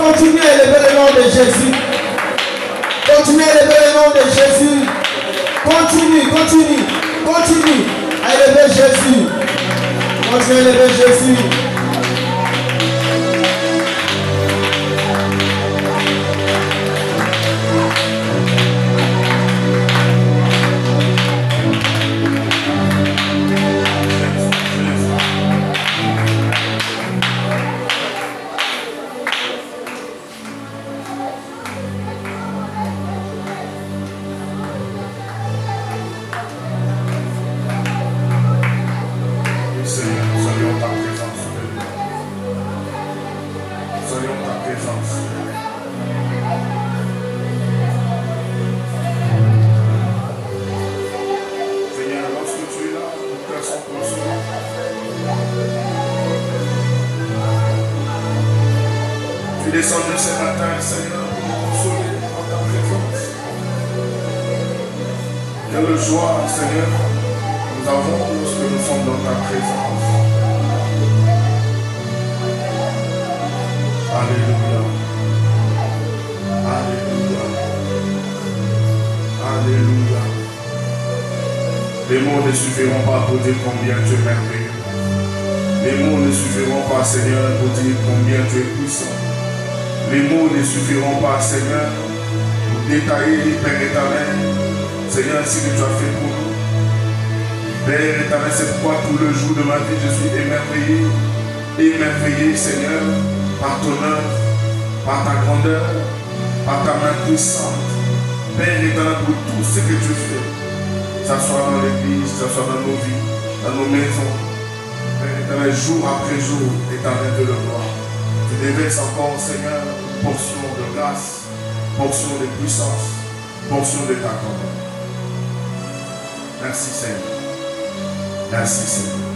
Continuez à élever le nom de Jésus. Continuez à élever le nom de Jésus. Continue à élever Jésus. Continuez à élever Jésus. Descendez ce matin, Seigneur, pour nous consoler en ta présence. Quelle joie, Seigneur, nous avons lorsque nous sommes dans ta présence. Alléluia. Alléluia. Alléluia. Les mots ne suffiront pas pour dire combien tu es merveilleux. Les mots ne suffiront pas, Seigneur, pour dire combien tu es puissant. Les mots ne suffiront pas, Seigneur, pour détailler, Père éternel, Seigneur, ce que tu as fait pour nous. Père éternel, c'est pourquoi tout le jour de ma vie, je suis émerveillé, Seigneur, par ton œuvre, par ta grandeur, par ta main puissante. Père éternel, pour tout ce que tu fais, que ce soit dans l'église, que ce soit dans nos vies, dans nos maisons. Père éternel, jour après jour, éternel de le voir. Tu déverses encore, Seigneur, une portion de grâce, portion de puissance, portion de ta grandeur. Merci, Seigneur. Merci, Seigneur.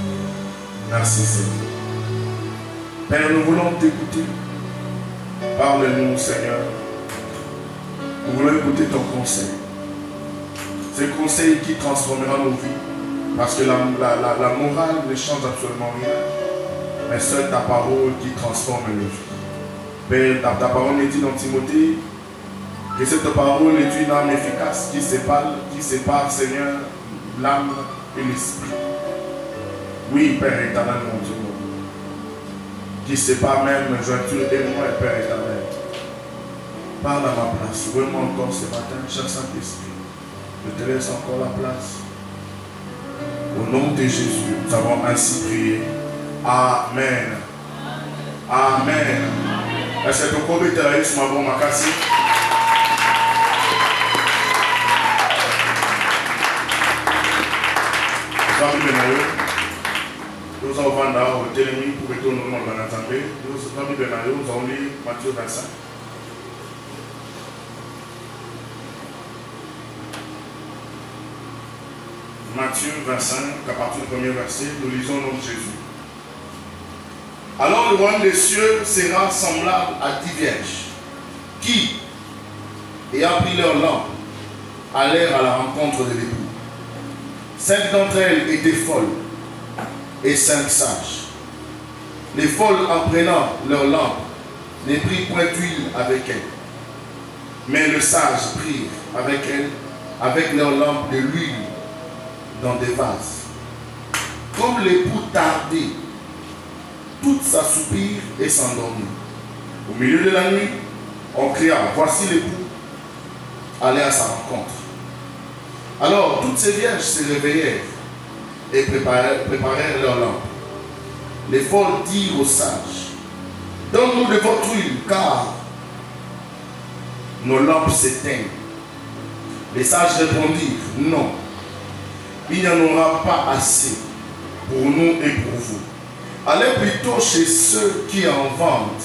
Merci, Seigneur. Père, nous voulons t'écouter. Parle-nous, Seigneur. Nous voulons écouter ton conseil. C'est le conseil qui transformera nos vies. Parce que la morale ne change absolument rien. Mais seule ta parole qui transforme nos vies. Père, ta parole est dit dans Timothée que cette parole est une âme efficace qui sépare, Seigneur, l'âme et l'esprit. Oui, Père éternel, mon Dieu, qui sépare même jointure et moi, Père éternel. Parle à ma place. Ouvre-moi encore ce matin, cher Saint-Esprit. Je te laisse encore la place. Au nom de Jésus, nous avons ainsi prié. Amen. Amen. Est-ce que tu peux te dire sur ma bonne makasi? Nous avons vendu au télémi pour que nous nous dans l'Assemblée. Nous avons lu Matthieu 25. Matthieu 25, à partir du premier verset, nous lisons le nom de Jésus. Alors le royaume des cieux sera semblable à 10 vierges qui, ayant pris leur lampe, allèrent à la rencontre de l'époux. 5 d'entre elles étaient folles et 5 sages. Les folles, en prenant leur lampe, ne prirent point d'huile avec elles. Mais les sages prirent avec leur lampe de l'huile dans des vases. Comme l'époux tardait, toutes s'assoupirent et s'endormirent. Au milieu de la nuit, on cria, voici l'époux, allez à sa rencontre. Alors toutes ces vierges se réveillèrent et préparèrent leur lampe. Les folles dirent aux sages, donne-nous de votre huile, car nos lampes s'éteignent. Les sages répondirent, non, il n'y en aura pas assez pour nous et pour vous. Allez plutôt chez ceux qui en vendent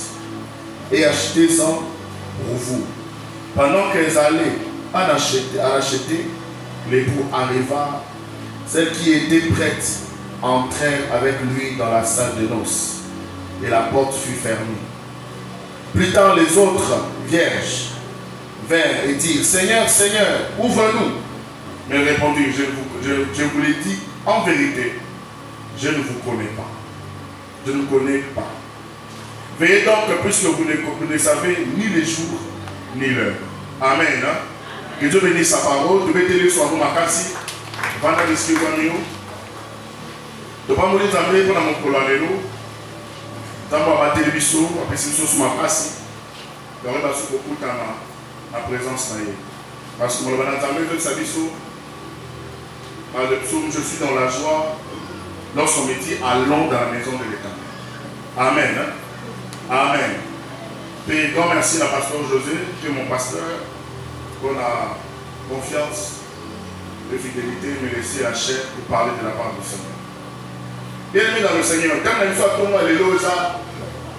et achetez-en pour vous. Pendant qu'elles allaient à acheter, l'époux arriva. Celles qui étaient prêtes entrèrent avec lui dans la salle de noces et la porte fut fermée. Plus tard, les autres vierges vinrent et dirent, Seigneur, Seigneur, ouvre-nous. Mais répondit, je vous l'ai dit en vérité, je ne vous connais pas. Je ne connais pas. Veillez donc, puisque vous ne savez ni les jours, ni l'heure. Amen. Hein? Que Dieu bénisse sa parole. Tu veux te sur vous, Makasi. Vanda discuter avec nous. Tu vas mourir d'amener pour mon colonel. Tu vas la télévision, après c'est sur Makasi. Tu vas avoir beaucoup de la présence. Parce que je vais entendre que ça dit le psaume, je suis dans la joie lorsqu'on me dit allons dans la maison de l'Éternel. Amen. Hein? Amen. Et grand merci à pasteur José, qui est mon pasteur, pour la confiance et fidélité, me laisser à chair pour parler de la part du Seigneur. Bien aimé dans le Seigneur, quand une fois comme l'éloge,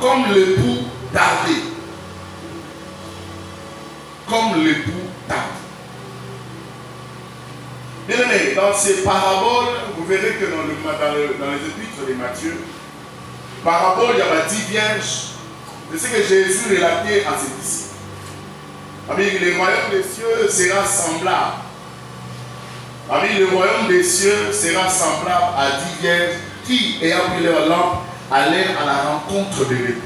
comme l'époux tardé. Comme l'époux tardé. Bien aimé, dans ces paraboles, vous verrez que dans les épîtres de Matthieu, parabole, il y a 10 vierges de ce que Jésus relatait à ses disciples. Avec le royaume des cieux sera semblable. Avec le royaume des cieux sera semblable à 10 vierges qui, ayant pris leur lampe, allèrent à la rencontre de l'époux.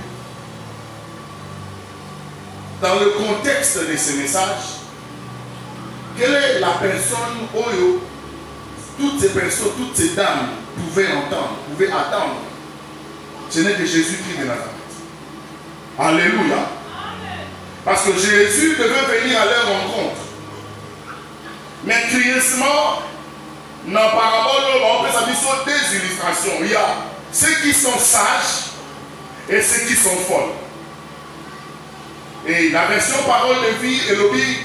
Dans le contexte de ce message, quelle est la personne où toutes ces personnes, toutes ces dames pouvaient entendre, pouvaient attendre? Ce n'est que Jésus-Christ de Nazareth. Alléluia. Parce que Jésus devait venir à leur rencontre. Mais curieusement, dans la parabole, on peut s'appuyer sur des illustrations. Il y a ceux qui sont sages et ceux qui sont folles. Et la version parole de vie, elle dit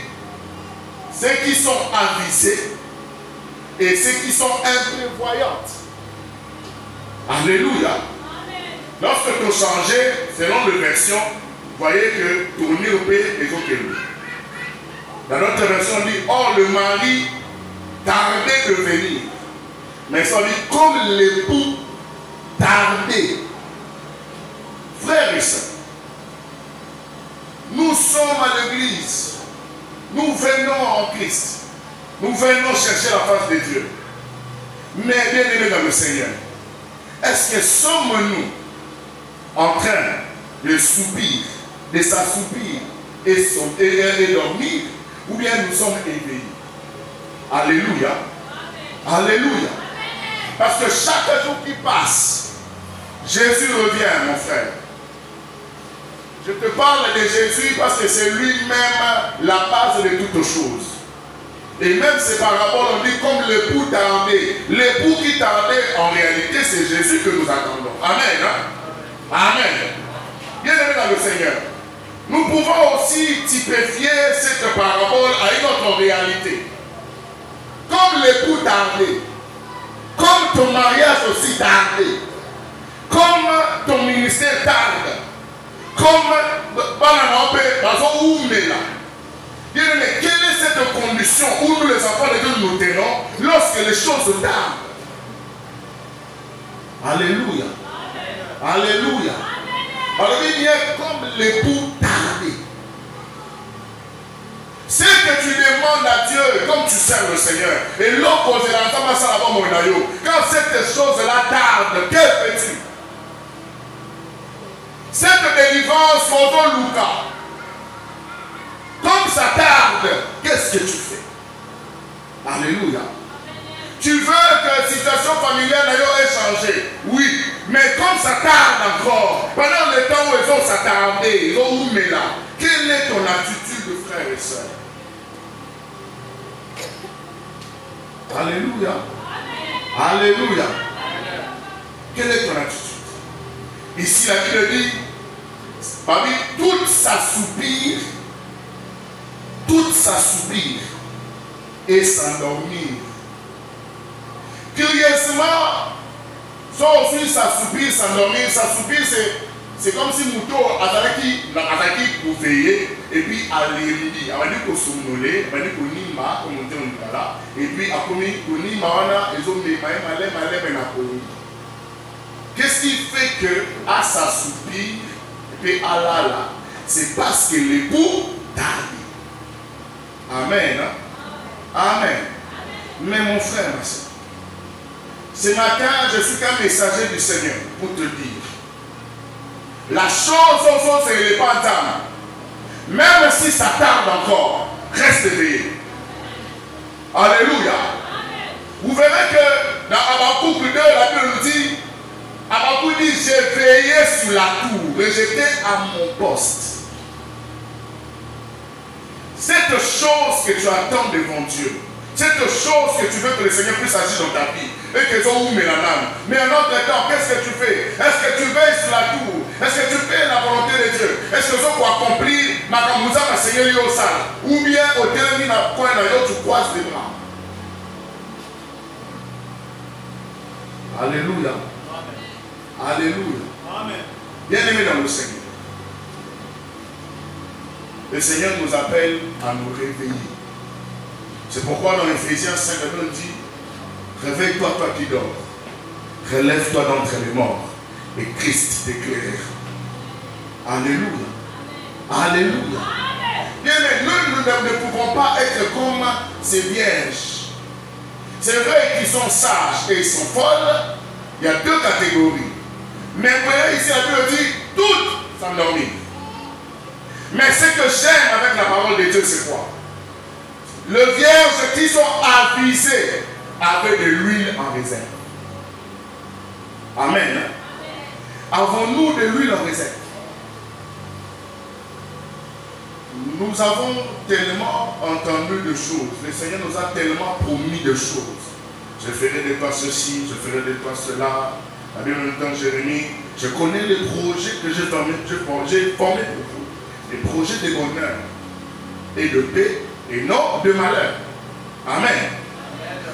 ceux qui sont avisés et ceux qui sont imprévoyantes. Alléluia. Lorsque vous changez, selon les versions, vous voyez que tourner au pays est ok. Dans notre version, on dit or le mari tardait de venir. Mais ça dit comme l'époux tardait. Frères et sœurs, nous sommes à l'église. Nous venons en Christ. Nous venons chercher la face de Dieu. Mais bien aimés dans le Seigneur, est-ce que sommes-nous en train de soupir, de s'assoupir et dormir, ou bien nous sommes éveillés? Alléluia. Alléluia. Parce que chaque jour qui passe, Jésus revient, mon frère. Je te parle de Jésus parce que c'est lui-même la base de toutes choses. Et même ces paraboles, on dit comme l'époux tardait. L'époux qui tardait, en réalité, c'est Jésus que nous attendons. Amen. Hein? Amen. Bien aimé dans le Seigneur, nous pouvons aussi typifier cette parabole à une autre réalité. Comme l'époux tardait, comme ton mariage aussi tardait, comme ton ministère tarde, comme bien aimé, quelle est cette condition où nous les enfants de Dieu nous tenons lorsque les choses tardent? Alléluia. Alléluia. Alors il est comme l'époux tardé. Ce que tu demandes à Dieu, comme tu sers le Seigneur, et l'autre quand cette chose-là tarde, que fais-tu? Cette délivrance, mon Lucas, comme ça tarde, qu'est-ce que tu fais? Alléluia. Tu veux que la situation familiale ait changé? Oui. Mais comme ça tarde encore, pendant le temps où ils ont s'attardé, ils ont ouvert là, quelle est ton attitude, frère et soeur? Alléluia. Alléluia. Quelle est ton attitude? Ici, la Bible dit, parmi toute s'assoupir et s'endormir. Curieusement, soit aussi s'assoupir, s'endormir. S'assoupir, c'est comme si Mouto attaqué pour veiller et puis aller. On va dire qu'on somnolait, on va dire qu'on nima, comme on dit on là, et puis à commis, on nima, ils ont mis malais. Qu'est-ce qui fait que à s'assoupir et puis à là, c'est parce que l'époux tarde. Amen. Amen. Mais mon frère, ma soeur, Ce matin, je suis qu'un messager du Seigneur pour te dire. La chose au fond, c'est les pantanes. Même si ça tarde encore, reste éveillé. Alléluia. Vous verrez que dans Habakkuk 2, la Bible nous dit, Habakkuk dit, j'ai veillé sur la tour et j'étais à mon poste. Cette chose que tu attends devant Dieu, cette chose que tu veux que le Seigneur puisse agir dans ta vie, et que tu mais en autre temps, qu'est-ce que tu fais? Est-ce que tu veilles sur la tour? Est-ce que tu fais la volonté de Dieu? Est-ce que tu peux accomplir ma camusa, ma Seigneur, au salle? Ou bien au dernier coin, tu croises les bras? Alléluia. Amen. Alléluia. Amen. Bien-aimés dans le Seigneur, le Seigneur nous appelle à nous réveiller. C'est pourquoi dans Ephésiens 5, on dit, réveille-toi, toi qui dors. Relève-toi d'entre les morts. Et Christ t'éclairera. Alléluia. Alléluia. Bien, mais nous ne pouvons pas être comme ces vierges. C'est vrai qu'ils sont sages et ils sont folles. Il y a deux catégories. Mais vous voyez ici, la Bible dit, toutes s'endormir. Mais ce que j'aime avec la parole de Dieu, c'est quoi? Les vierges qui sont avisées avec de l'huile en réserve. Amen. Avons-nous de l'huile en réserve? Nous avons tellement entendu de choses. Le Seigneur nous a tellement promis de choses. Je ferai de toi ceci, je ferai de toi cela. La Bible nous dit dans Jérémie, je connais les projets que j'ai formés pour vous. Des projets de bonheur et de paix et non de malheur. Amen.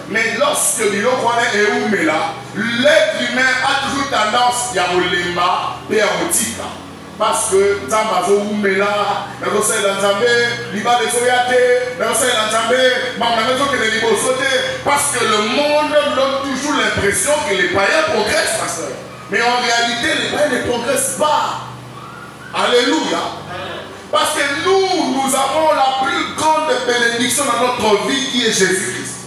Mais lorsque l'îlot connaît et où mais là, l'être humain a toujours tendance à l'ema et à l'otika. Parce que Nzambazo ou mais là, nous sommes l'Anzambé, l'Iba de Soyate, nous sommes l'Anzambé, parce que le monde donne toujours l'impression que les païens progressent, pasteur. Mais en réalité, les païens ne progressent pas. Alléluia. Parce que nous avons la plus grande bénédiction dans notre vie qui est Jésus-Christ.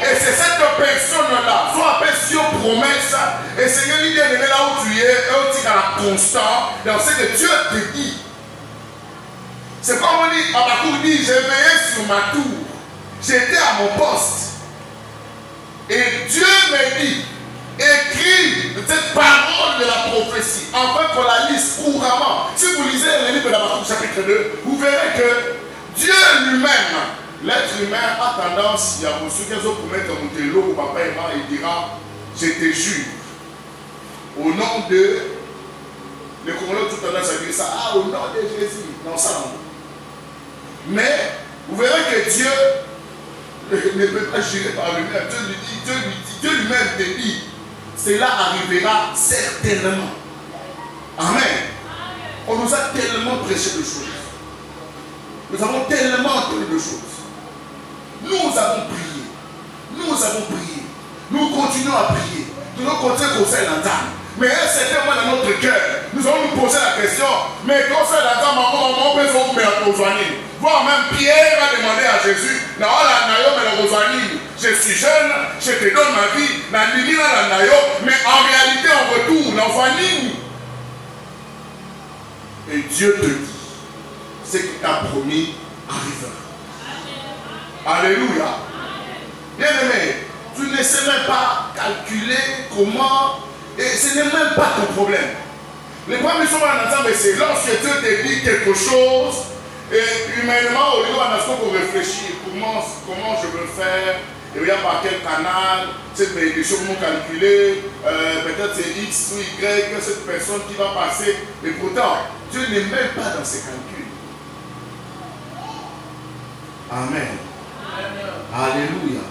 Et c'est cette personne-là, soit appelée sur promesse, et Seigneur lui dit, là où tu es, et où tu es constant, dans ce que Dieu te dit. C'est comme on dit, Habakkuk dit, j'ai veillé sur ma tour, j'étais à mon poste. Et Dieu me dit, écris cette parole de la prophétie, afin qu'on la lise couramment. Si vous lisez le livre de Habakkuk chapitre 2, vous verrez que Dieu lui-même, l'être humain a tendance, il y a reçu qu'ils ont pour mettre un télo au papa et moi, il dira, je te jure, au nom de, les Congolais ont tout tendance à dire ça, ah, au nom de Jésus, non, ça non. Mais, vous verrez que Dieu ne peut pas jurer par lui-même. Dieu lui-même te dit, cela arrivera certainement. Amen. On nous a tellement prêché de choses. Nous avons tellement entendu de choses. Nous avons prié. Nous avons prié. Nous continuons à prier. Nous continuons à conseiller l'entame. Mais à un certain moment dans notre cœur, nous allons nous poser la question, mais conseiller l'entame, on peut se mettre aux soignés. Voire même Pierre a demandé à Jésus, je suis jeune, je te donne ma vie, mais en réalité on retourne en famille. Et Dieu te dit, ce qu'il t'a promis arrivera. Alléluia. Bien-aimé, tu ne sais même pas calculer comment, et ce n'est même pas ton problème. Le premier chose c'est lorsque Dieu te dit quelque chose, et humainement, au lieu de réfléchir, comment je veux faire, et regarde par quel canal, cette bénédiction, comment calculer, peut-être c'est X ou Y, cette personne qui va passer, et pourtant, Dieu n'est même pas dans ses calculs. Amen. Alléluia.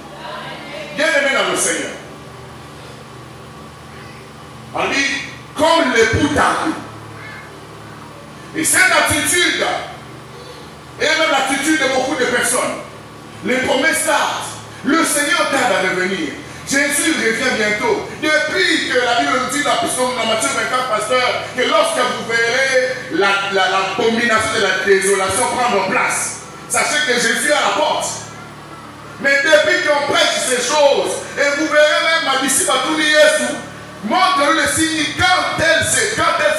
Bien-aimé dans le Seigneur. On dit, comme l'époux tarde. Et cette attitude, et même l'attitude de beaucoup de personnes, les promesses tardent. Le Seigneur tarde à revenir. Jésus revient bientôt. Depuis que la Bible nous dit dans Matthieu 24, pasteur, que lorsque vous verrez l'abomination de la désolation prendre place, sachez que Jésus est à la porte. Mais depuis qu'on prêche ces choses, et vous verrez même ma disciple à tout Jésus, montre le signe quand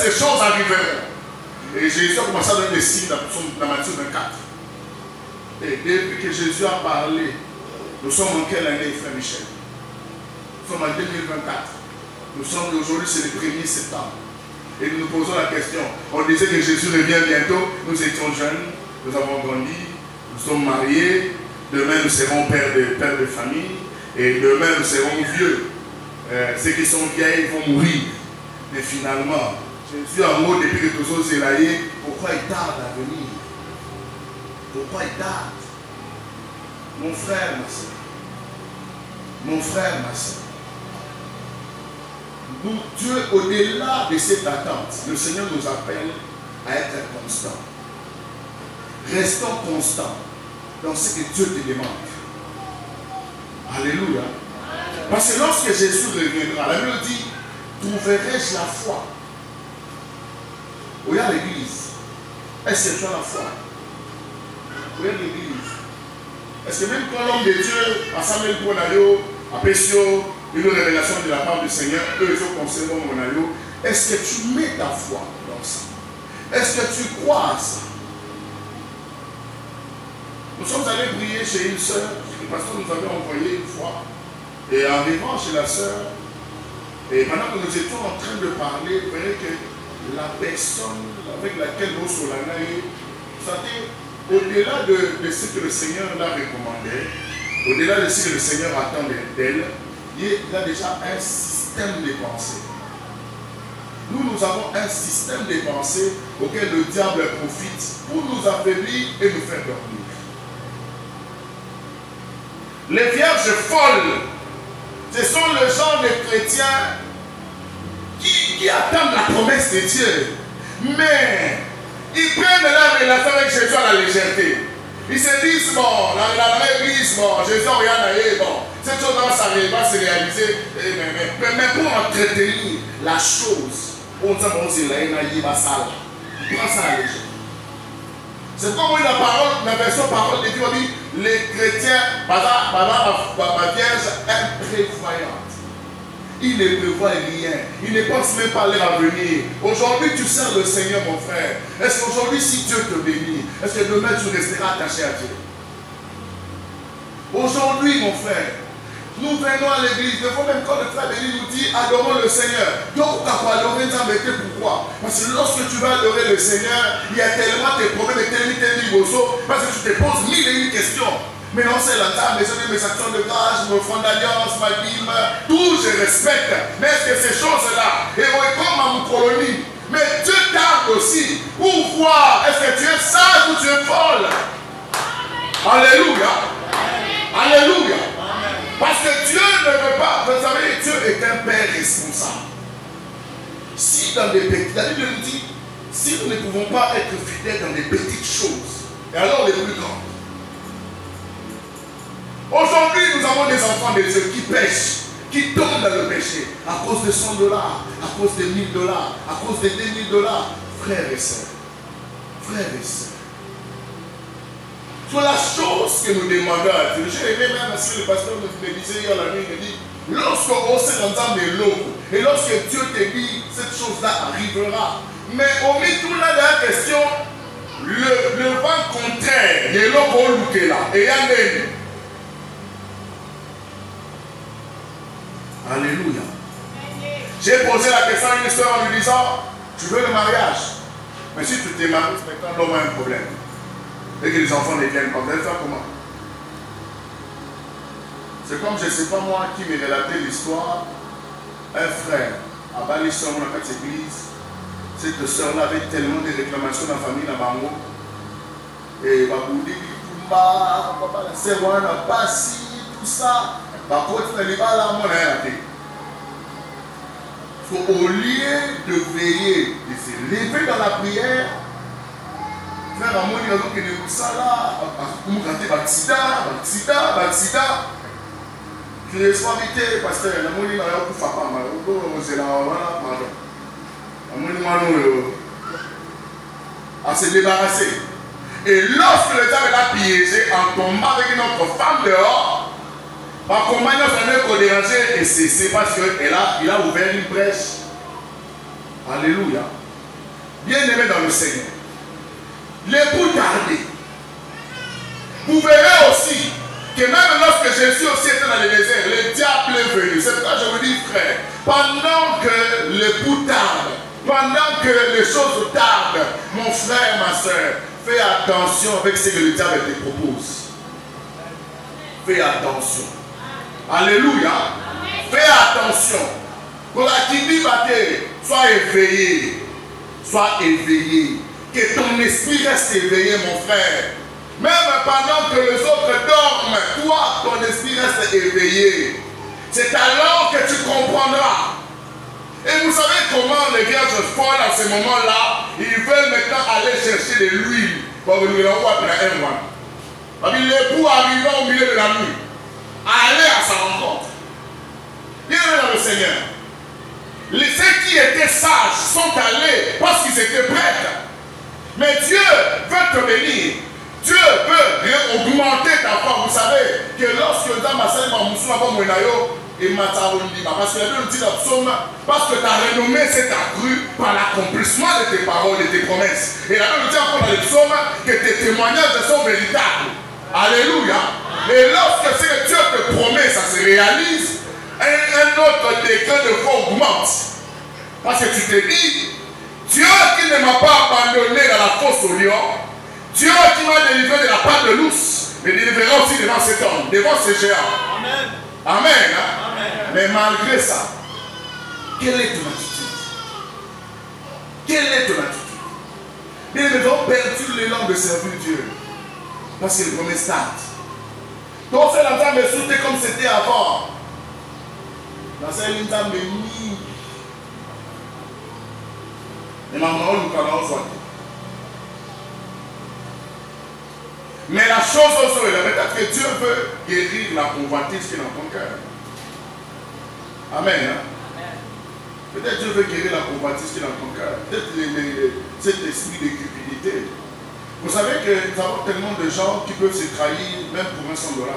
ces choses arriveront. Et Jésus a commencé à donner des signes dans Matthieu 24. Et depuis que Jésus a parlé, nous sommes en quelle année, frère Michel? Nous sommes en 2024. Nous sommes aujourd'hui, c'est le 1er septembre. Et nous nous posons la question. On disait que Jésus revient bientôt. Nous étions jeunes, nous avons grandi, nous sommes mariés. Demain, nous serons pères de famille. Et demain, nous serons vieux. Ceux qui sont vieilles vont mourir. Mais finalement, Jésus a mot depuis que tous os élaillés. Pourquoi il tarde à venir? Pourquoi il tarde? Mon frère, ma soeur. Mon frère, ma soeur. Dieu, au-delà de cette attente, le Seigneur nous appelle à être constants. Restons constants dans ce que Dieu te demande. Alléluia. Parce que lorsque Jésus reviendra, la Bible dit, trouverai-je la foi? Où il y a l'église? Est-ce que tu as la foi? Où il y a l'église? Est-ce que même quand l'homme de Dieu, à Samuel Bonayo, à Pessio, une révélation de la part du Seigneur, eux ils ont conservé mon agneau. Est-ce que tu mets ta foi dans ça? Est-ce que tu crois à ça? Nous sommes allés prier chez une sœur, le pasteur nous avait envoyé une fois, et en arrivant chez la sœur, et pendant que nous étions en train de parler, vous voyez que la personne avec laquelle nous sommes allés, au-delà de ce que le Seigneur l'a recommandé, au-delà de ce que le Seigneur attend d'elle, il a déjà un système de pensée. Nous avons un système de pensée auquel le diable profite pour nous affaiblir et nous faire dormir. Les vierges folles, ce sont le genre de chrétiens qui attendent la promesse de Dieu. Mais ils prennent la relation avec Jésus à la légèreté. Ils se disent, bon, la église, bon, Jésus n'a rien à y, bon, cette chose va se réaliser. Mais pour entretenir la chose, on dit, bon, c'est là, il prend ça à la légèreté. C'est comme la version parole de Dieu, on dit, les chrétiens, ma vierge, imprévoyante. Il ne prévoit rien. Il ne pense même pas à l'avenir. Aujourd'hui, tu sers le Seigneur, mon frère. Est-ce qu'aujourd'hui, si Dieu te bénit, est-ce que demain, tu resteras attaché à Dieu? Aujourd'hui, mon frère, nous venons à l'église. Devant même quand le frère béni nous dit, adorons le Seigneur. Donc, pourquoi? Parce que lorsque tu vas adorer le Seigneur, il y a tellement de problèmes et tellement parce que tu te poses 1001 questions. Mais non, c'est la table, mes actions de grâce, mon front d'alliance, ma Bible, tout je respecte. Mais est-ce que ces choses-là, et comme à mon colonie, mais Dieu tarde aussi pour voir est-ce que tu es sage ou tu es folle. Alléluia. Alléluia. Parce que Dieu ne veut pas, vous savez, Dieu est un Père responsable. Si dans des petites, la Bible nous dit, si nous ne pouvons pas être fidèles dans des petites choses, et alors les plus grandes. Aujourd'hui, nous avons des enfants de Dieu qui pêchent, qui tombent dans le péché à cause de $100, à cause de $1000, à cause de $2000. Frères et sœurs, frères et sœurs, sur la chose que nous demandons à Dieu, j'ai aimé même parce que le pasteur me disait hier la nuit, il me dit, lorsqu'on s'est dans des lots, et lorsque Dieu te dit, cette chose-là arrivera, mais au milieu de la question, le vent contraire, il y a l'eau qui est là, et il y a un. Alléluia. J'ai posé la question à une histoire en lui disant, tu veux le mariage? Mais si tu te maries, maintenant l'homme a un problème. Et que les enfants ne viennent pas, vous allez faire comment? C'est comme, je ne sais pas moi, qui me relatait l'histoire. Un frère, à Balisson, dans cette église, cette soeur-là avait tellement de réclamations dans la famille, dans Bango. Et Baboudi, papa, la sœur, n'a pas si, tout ça. Par contre, au lieu de veiller, de se lever dans la prière, faire un moni qui ne vous ça là, vous gâtez l'accident. Je ne suis pas invité parce que la moni n'a pas fait à se débarrasser. Et lorsque le diable l'a piégé en tombant avec notre femme dehors, Ma compagne s'en est dérangée et c'est parce qu'il a ouvert une brèche. Alléluia. Bien-aimé dans le Seigneur. L'époux tardé. Vous verrez aussi que même lorsque Jésus aussi était dans le désert, le diable est venu. C'est pourquoi je vous dis, frère, pendant que l'époux tarde, pendant que les choses tardent, mon frère, ma soeur, fais attention avec ce que le diable te propose. Fais attention. Alléluia. Fais attention. Quand tu dis, sois éveillé. Sois éveillé. Que ton esprit reste éveillé, mon frère. Même pendant que les autres dorment, toi, ton esprit reste éveillé. C'est alors que tu comprendras. Et vous savez comment les vierges folles à ce moment-là, ils veulent maintenant aller chercher de l'huile. L'époux arrivant au milieu de la nuit, aller à sa rencontre. Bien dans le Seigneur. Ceux qui étaient sages sont allés parce qu'ils étaient prêts. Mais Dieu veut te bénir. Dieu veut augmenter ta foi. Vous savez que lorsque dans ma salle, parce que ta renommée s'est accrue par l'accomplissement de tes paroles et tes promesses. Et la Bible dit encore dans les psaumes que tes témoignages sont véritables. Alléluia. Et lorsque ce que Dieu te promet, ça se réalise, un autre degré de foi augmente. Parce que tu te dis, Dieu qui ne m'a pas abandonné dans la fosse au lion, Dieu qui m'a délivré de la part de l'ours, me délivrera aussi devant cet homme, devant ces géants. Amen. Amen. Hein? Amen. Mais malgré ça, quelle est ton attitude? Quelle est ton attitude? Bien, nous avons perdu l'élan de servir Dieu. Parce que le premier stade. Donc, c'est la femme est comme c'était avant. Dans cette ligne, dame est mis. Et maman, nous allons voir. Mais la chose aussi, peut-être que Dieu veut guérir la convoitise qui est dans ton cœur. Amen. Hein? Peut-être Dieu veut guérir la convoitise qui est dans ton cœur. Peut-être cet esprit de cupidité. Vous savez que nous avons tellement de gens qui peuvent se trahir même pour $100.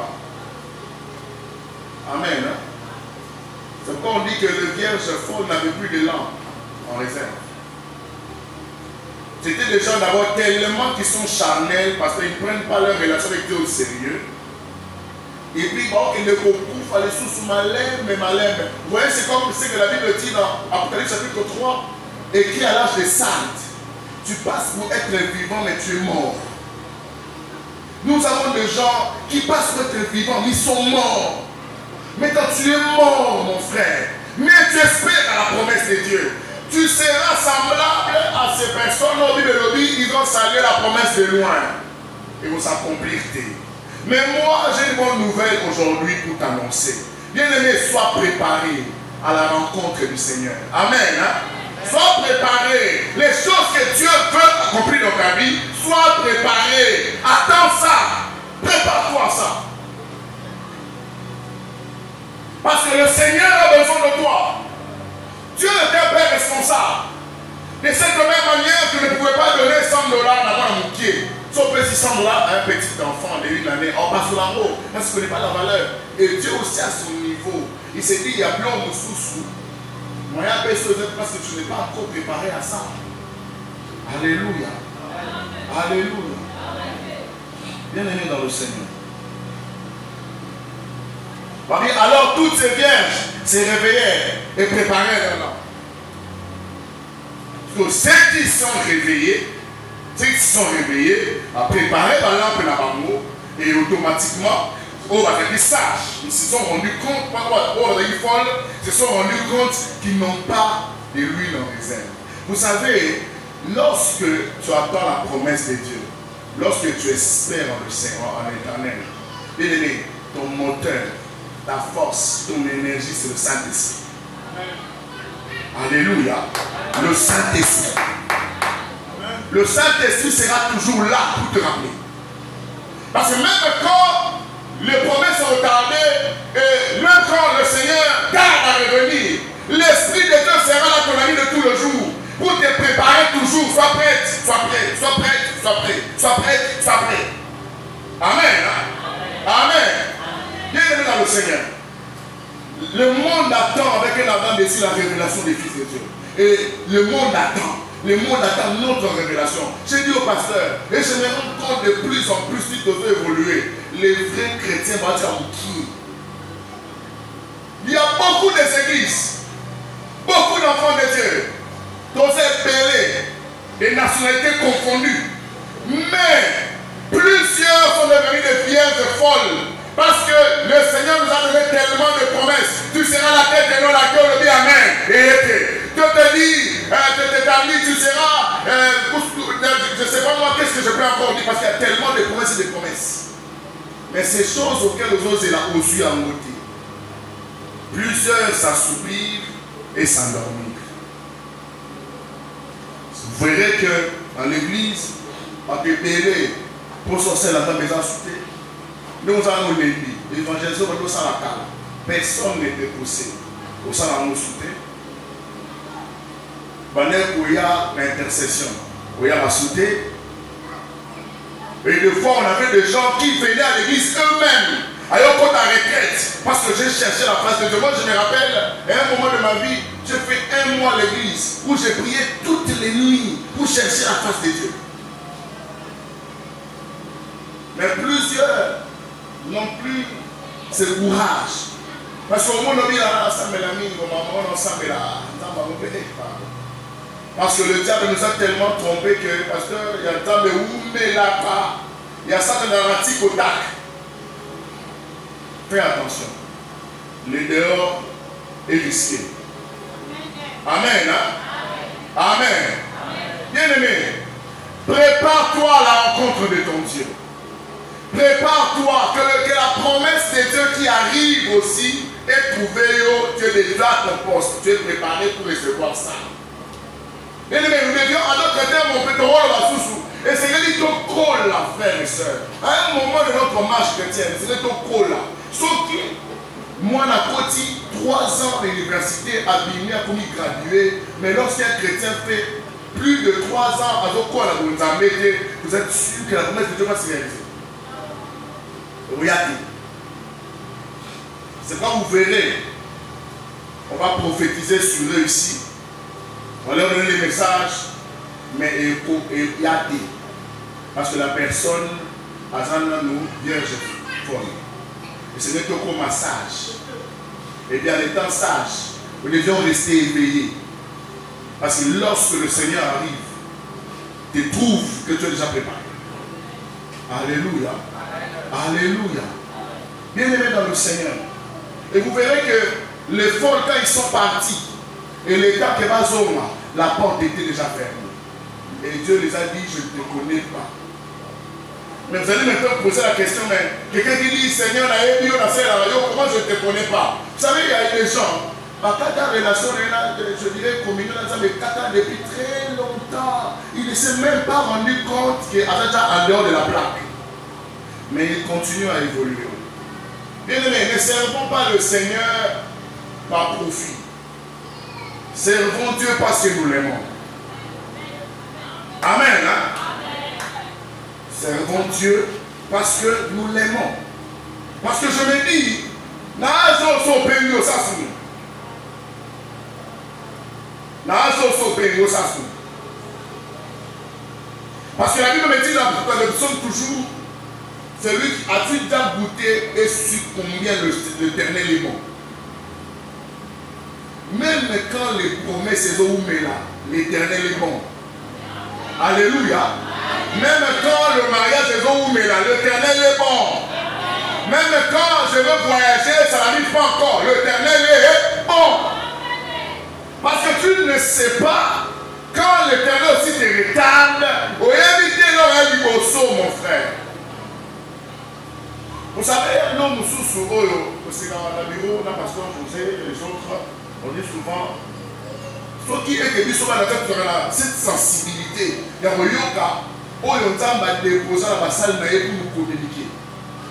Amen. Hein? C'est pourquoi on dit que le vierge folle n'avait plus d'élan en réserve. C'était des gens d'abord tellement qui sont charnels parce qu'ils ne prennent pas leur relation avec Dieu au sérieux. Et puis, bon, il ne beaucoup fallait sous malin, mais malin. Vous voyez, c'est comme ce que la Bible dit dans Apocalypse chapitre 3, écrit à l'âge des saints. Tu passes pour être vivant, mais tu es mort. Nous avons des gens qui passent pour être vivants, mais ils sont morts. Mais quand tu es mort, mon frère, mais tu espères à la promesse de Dieu. Tu seras semblable à ces personnes au Bible, ils vont saluer la promesse de loin. Ils vont s'accomplir. Mais moi, j'ai une bonne nouvelle aujourd'hui pour t'annoncer. Bien-aimé, sois préparé à la rencontre du Seigneur. Amen. Hein? Sois préparé. Les choses que Dieu veut accomplir dans ta vie, sois préparé. Attends ça. Prépare-toi à ça. Parce que le Seigneur a besoin de toi. Dieu est un père responsable. De cette même manière, tu ne pouvais pas donner $100 d'abord à mon pied. Sauf que $600 à un petit enfant de 1 année, on passe là-haut, parce qu'il ne connaît pas la valeur. Et Dieu aussi à son niveau. Il s'est dit, il y a plein de sous-sous. Moi, il y a personne parce que tu n'es pas encore préparé à ça. Alléluia. Alléluia. Bien-aimé dans le Seigneur. Alors toutes ces vierges se réveillèrent et préparèrent leur lampe. Donc ceux qui sont réveillés, à préparer la lampe dans l'amour, et automatiquement, ils sages, ils se sont rendus compte, se sont rendus compte qu'ils n'ont pas de l'huile en réserve. Vous savez, lorsque tu attends la promesse de Dieu, lorsque tu espères en le Seigneur, en l'éternel, bien-aimé, ton moteur, ta force, ton énergie, c'est le Saint-Esprit. Alléluia. Le Saint-Esprit. Le Saint-Esprit sera toujours là pour te rappeler. Parce que même quand les promesses sont retardées, et même quand le Seigneur tarde à revenir, l'Esprit de Dieu sera là pour la vie de tout le jour. Pour te préparer toujours. Sois prête, sois prêt, sois prête, sois prêt, sois prête, sois prêt. Amen. Hein? Amen. Bien-aimé dans le Seigneur. Le monde attend avec un ardent désir la révélation des fils de Dieu. Et le monde attend. Le monde attend notre révélation. J'ai dit au pasteur, et je me rends compte de plus en plus, si tu veux évoluer, les vrais chrétiens vont dire qui. Il y a beaucoup d'églises, beaucoup d'enfants de Dieu, tous appelés, des nationalités confondues. Mais plusieurs sont devenus des vierges folles. Parce que le Seigneur nous a donné tellement de promesses. Tu seras la tête et non la queue, le dit Amen. Et Dieu te dit, tu t'établis, tu seras, je ne sais pas moi qu'est-ce que je peux encore dire, parce qu'il y a tellement de promesses et de promesses. Mais ces choses auxquelles nous osons la aussi en côté. Plusieurs s'assoupirent et s'endormirent. Vous verrez que dans l'église, on peut payer pour sortir la table des assoupés. Nous avons l'évangélisation de la cale. Personne n'était poussé. Au sein de nos soutiens. Il y a l'intercession. Il y a la soutien. Et des fois, on avait des gens qui venaient à l'église eux-mêmes. Alors, quand à retraite, parce que j'ai cherché la face de Dieu. Moi, je me rappelle, à un moment de ma vie, j'ai fait 1 mois à l'église où j'ai prié toutes les nuits pour chercher la face de Dieu. Mais plusieurs n'ont plus ce courage. Parce qu'au monde, on dit parce que le diable nous a tellement trompé que, parce qu'il y a le temps de Oumelaka, il y a ça dans la tique au tac. Fais attention. Le dehors est risqué. Amen. Hein? Amen. Bien-aimé, prépare-toi à la rencontre de ton Dieu. Prépare-toi que la promesse de Dieu qui arrive aussi est trouvée. Tu es déjà à ton poste. Tu es préparé pour recevoir ça. Bien aimé, nous devions à d'autres termes, on peut te voir la sous-sous. Et c'est que dit ton col là, frère et soeur. À un moment de notre marche chrétienne, c'est ton col là. Sauf que moi, j'ai côté 3 ans à l'université, abîmé, à comme gradué. Mais lorsqu'un chrétien fait plus de 3 ans à d'autres cols, vous êtes sûr que la promesse de Dieu va se réaliser. Regardez. C'est quand vous verrez, on va prophétiser sur eux ici. On va leur donner les messages, mais il y a des. Parce que la personne a nous vierge folle. Et ce n'est que qu'au massage. Et bien, en étant sage, nous devions rester éveillés. Parce que lorsque le Seigneur arrive, tu trouves que tu es déjà préparé. Alléluia. Alléluia. Bien aimé dans le Seigneur. Et vous verrez que les folles, quand ils sont partis, et les gars qui vont la porte était déjà fermée. Et Dieu les a dit, je ne te connais pas. Mais vous allez maintenant poser la question, mais quelqu'un qui dit, Seigneur, comment je ne te connais pas? Vous savez, il y a des gens, quand tu as relation, je dirais, communion, mais depuis très longtemps, il ne s'est même pas rendu compte qu'il est en dehors de la plaque. Mais il continue à évoluer. Bien aimé, ne servons pas le Seigneur par profit. Servons Dieu parce que nous l'aimons. Amen. Hein? Servons Dieu parce que nous l'aimons. Parce que je me dis, parce que la Bible me dit dans le psaume toujours, celui qui a-t-il déjà goûté et su combien l'Éternel est bon. Même quand les promesses sont là, l'Éternel est bon. Alléluia. Même quand le mariage est là, l'Éternel est bon. Même quand je veux voyager, ça n'arrive pas encore. L'Éternel est bon. Parce que tu ne sais pas, quand l'Éternel aussi te retarde, au éviter l'oreille mon frère. Vous savez, nous sous aussi dans le bureau, dans le pasteur José et les autres, on dit souvent, ceux qui est début sur la tête de cette sensibilité, il y a un yoga, où on a déposé la salle pour nous communiquer.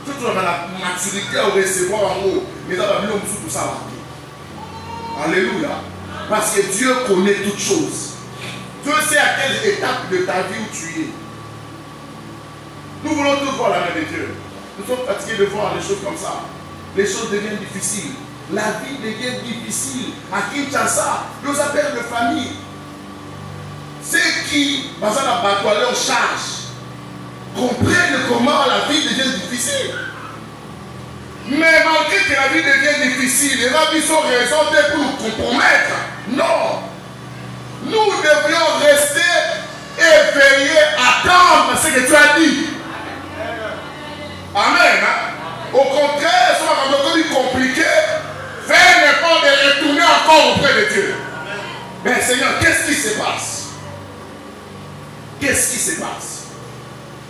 Tout dans la maturité à recevoir en haut, mais dans la Bible, on tout ça. Alléluia. Parce que Dieu connaît toutes choses. Dieu sait à quelle étape de ta vie où tu es. Nous voulons tous voir la main de Dieu. Nous sommes fatigués de voir des choses comme ça. les choses deviennent difficiles. La vie devient difficile. À Kinshasa, nos affaires de famille, ceux qui, par exemple, à leur charge, comprennent comment la vie devient difficile. Mais malgré que la vie devient difficile, les rabbis sont raison pour nous compromettre. Non. Nous devrions rester éveillés, attendre ce que tu as dit. Amen. Au contraire, ça va être compliqué. Fais l'effort de retourner encore auprès de Dieu. Mais Seigneur, qu'est-ce qui se passe? Qu'est-ce qui se passe?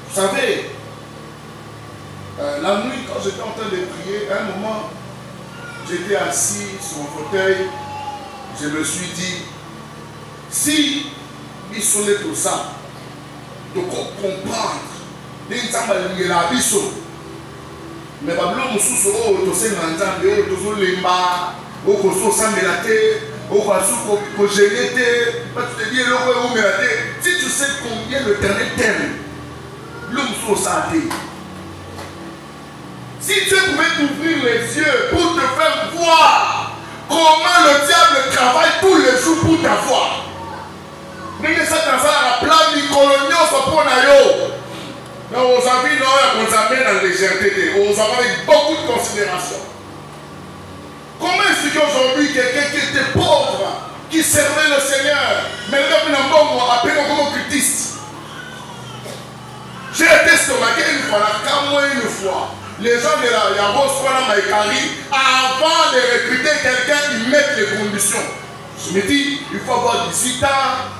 Vous savez, la nuit, quand j'étais en train de prier, à un moment, j'étais assis sur mon fauteuil. Je me suis dit, si ils sont tout ça, de comprendre, mais Babylone nous sous au dossier d'entendre, au dossier lemba, au dossier sambelate, au dossier gêné, tu te dis l'eau où mélate. Si tu sais combien l'Éternel t'aime, l'homme sous ça. Si Dieu pouvait t'ouvrir les yeux pour te faire voir comment le diable travaille tous les jours pour t'avoir. Mais ça dans la plan colonial soit pour nayo. Non, aux amis, non, on s'amène dans la légèreté. On s'amène avec beaucoup de considération. Comment expliquer aujourd'hui quelqu'un qui était pauvre, qui servait le Seigneur, mais le gars n'a pas appelé comme occultiste? J'ai été stomaqué une fois, qu'à moins une fois. Les gens de la Yabos, avant de recruter quelqu'un, ils mettent les conditions. Je me dis, il faut avoir 18 ans.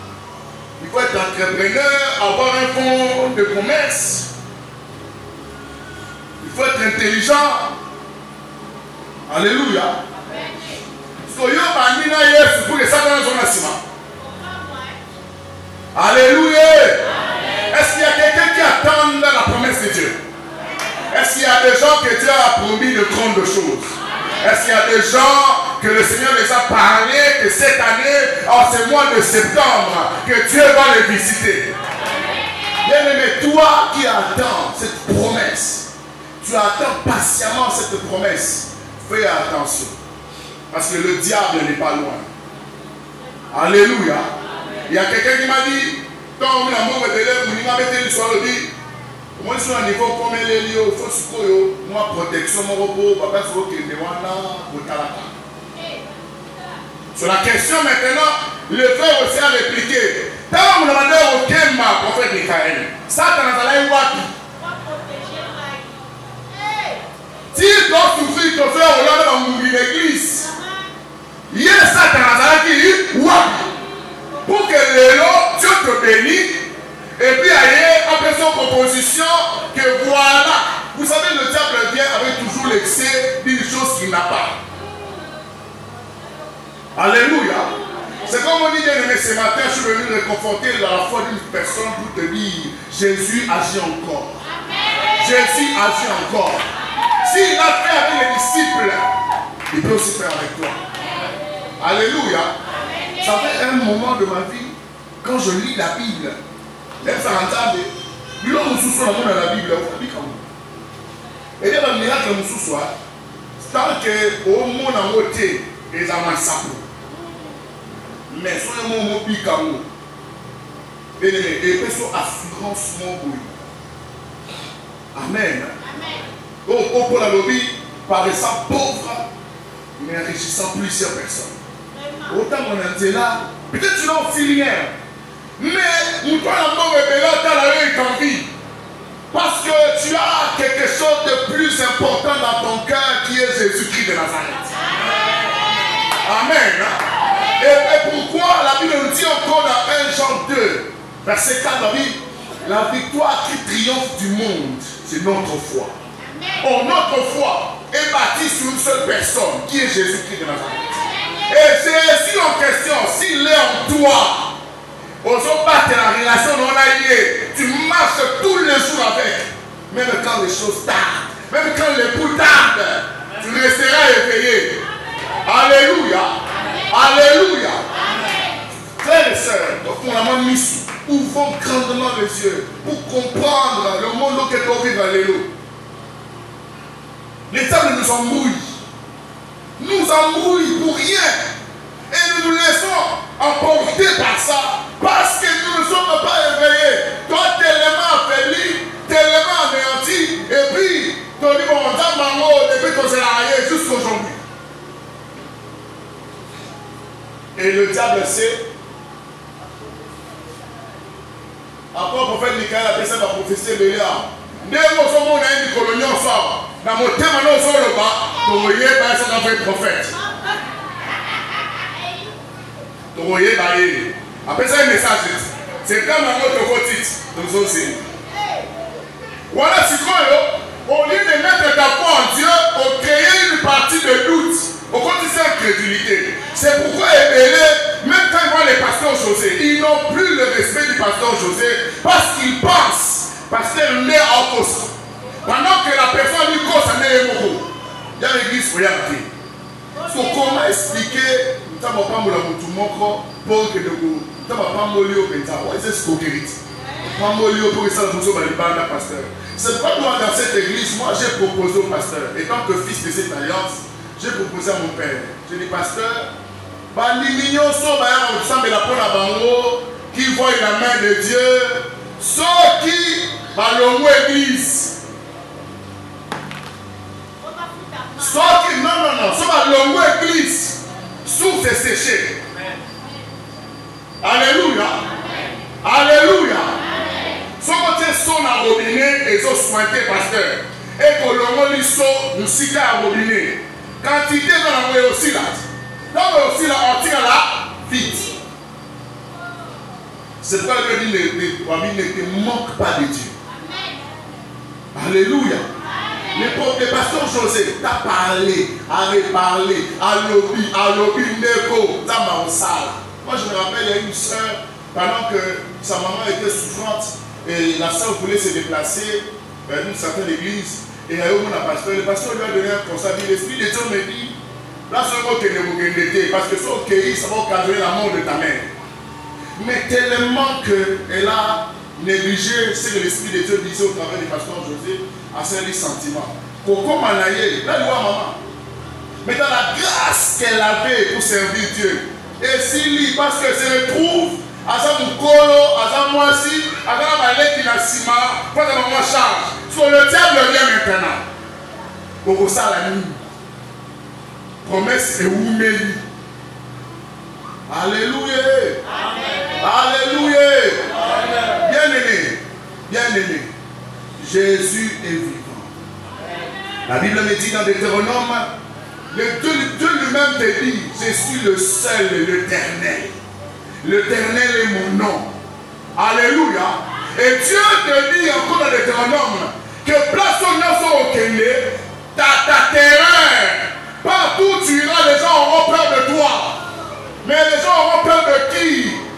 Il faut être entrepreneur, avoir un fonds de commerce. Il faut être intelligent. Alléluia. Alléluia. Est-ce qu'il y a quelqu'un qui attend la promesse de Dieu? Est-ce qu'il y a des gens que Dieu a promis de grandes choses? Est-ce qu'il y a des gens que le Seigneur les a parlé que cette année, en ce mois de septembre, que Dieu va les visiter? Bien-aimé, toi qui attends cette promesse, tu attends patiemment cette promesse, fais attention. Parce que le diable n'est pas loin. Alléluia. Il y a quelqu'un qui m'a dit, quand on a un mot d'élève, on m'a mis sur le dit, moi je suis à un niveau comme les lieux, il faut se moi protection, mon repos, papa, il faut qu'il me sur la question maintenant, le frère aussi a répliqué. Quand on a demandé au Kemba, prophète Michael, ça t'en a eu wapi. Si tu dois souffrir, ton frère, on l'a dans l'église. Hier, ça t'en a dit wapi. Pour que l'élo, Dieu te bénisse. Et puis ailleurs, après son proposition, que voilà. Vous savez, le diable vient avec toujours l'excès d'une chose qu'il n'a pas. Alléluia. C'est comme on dit, bien-aimé, ce matin, je suis venu réconforter la foi d'une personne pour te dire, Jésus agit encore. Jésus agit encore. S'il a fait avec les disciples, il peut aussi faire avec toi. Alléluia. Ça fait un moment de ma vie, quand je lis la Bible, même ça entend, l'homme nous sous-soit dans la Bible, vous savez comment. Et là, le miracle nous sous-soit, tant qu'au monde en côté, les amassapos. Mais soyez mon mot picamo. Et puis sur assurance mon bruit. Amen. Au pour la lobby, paraissant pauvre, mais enrichissant plusieurs personnes. Autant qu'on était là, peut-être tu n'as aussi rien. Mais nous toi la mort est là, tu as la vie t'envie. Parce que tu as quelque chose de plus important dans ton cœur qui est Jésus-Christ de Nazareth. Amen. Et pourquoi la Bible nous dit encore dans 1 Jean 2, verset 4, la victoire qui triomphe du monde, c'est notre foi. Oh, notre foi est bâtie sur une seule personne, qui est Jésus-Christ de Nazareth. Et Jésus en question, s'il est en toi, on battre la relation non alliée, tu marches tous les jours avec, même quand les choses tardent, même quand les coups tardent, tu resteras éveillé. Alléluia. Alléluia. Frères et sœurs, donc on a même mis, ouvrons grandement les yeux pour comprendre le monde que tu vis dans l'élo. L'État nous nous embrouille. Nous embrouille pour rien. Et nous nous laissons emporter par ça. Parce que nous ne sommes pas éveillés. Toi, tellement affaibli, tellement anéanti. Et puis, ton dit, bon, depuis qu'on s'est marié jusqu'aujourd'hui. Et le diable sait. Après, le prophète Michael a fait ça, va prophétiser Bélia. Dès que nous sommes en colonie ensemble, dans mon thème, nous sommes là-bas, vous voyez, ça va faire prophète. Vous voyez, après ça, un message. C'est comme un autre côté. Nous aussi. Voilà, c'est quoi, au lieu de mettre ta foi en Dieu, on crée une partie de doute. Au côté de incrédulité. C'est pourquoi même quand ils voient les pasteurs José, ils n'ont plus le respect du pasteur José parce qu'ils pensent, pasteur n'est en cause. Pendant que la personne lui cause un émoko. Il y a l'église pour y aller. Comment expliquer ça va pas mourir tout mon corps pour que le ça va pas mourir au pétard. C'est ce qu'on guérit. Pas mourir pour que ça nous soit le pasteur. C'est pas moi dans cette église, moi j'ai proposé au pasteur, étant que fils de cette alliance. J'ai proposé à mon père. Je dis, pasteur, les mignons sont ensemble la peau à bango, qui voient la main de Dieu, ceux qui vont l'église. Ceux qui, non, ceux qui vont l'église, source est séchée. Alléluia. Alléluia. Ceux qui sont à robinet et sont sointés, pasteur. Et que l'on nous cite à robinet. Quantité dans la aussi là. Dans la aussi là, on tire là, vite. C'est pourquoi le dit ne manque pas de Dieu. Alléluia. Le pasteur José t'a parlé, a reparlé, à lobby, neko, dans ma salle. Moi je me rappelle, il y a une soeur, pendant que sa maman était souffrante, et la soeur voulait se déplacer vers une certaine église. Et il y a eu un pasteur, le pasteur lui a donné un conseil, l'esprit de Dieu me dit, là seulement que vous gagnez, parce que son pays, ça va occasionner la mort de ta mère. Mais tellement qu'elle a négligé ce que l'esprit de Dieu disait au travers du pasteur José, à ses sentiments. Coco Manaye, là, il voit maman. Mais dans la grâce qu'elle avait pour servir Dieu, et s'il lit, parce qu'elle se retrouve à sa moukolo, à sa moisi, à sa balette qui n'a sima, pas de maman charge. Sur le diable vient maintenant. Pour ça la nuit. Promesse est oumeli. Alléluia. Alléluia. Bien-aimé. Bien-aimé. Jésus est vivant. La Bible me dit dans Deutéronome, Dieu lui-même te dit, je suis le seul et l'éternel. L'éternel est mon nom. Alléluia. Et Dieu te dit encore dans Deutéronome que place au nom au Kenya, ta terreur, partout où tu iras, les gens auront peur de toi. Mais les gens auront peur de qui?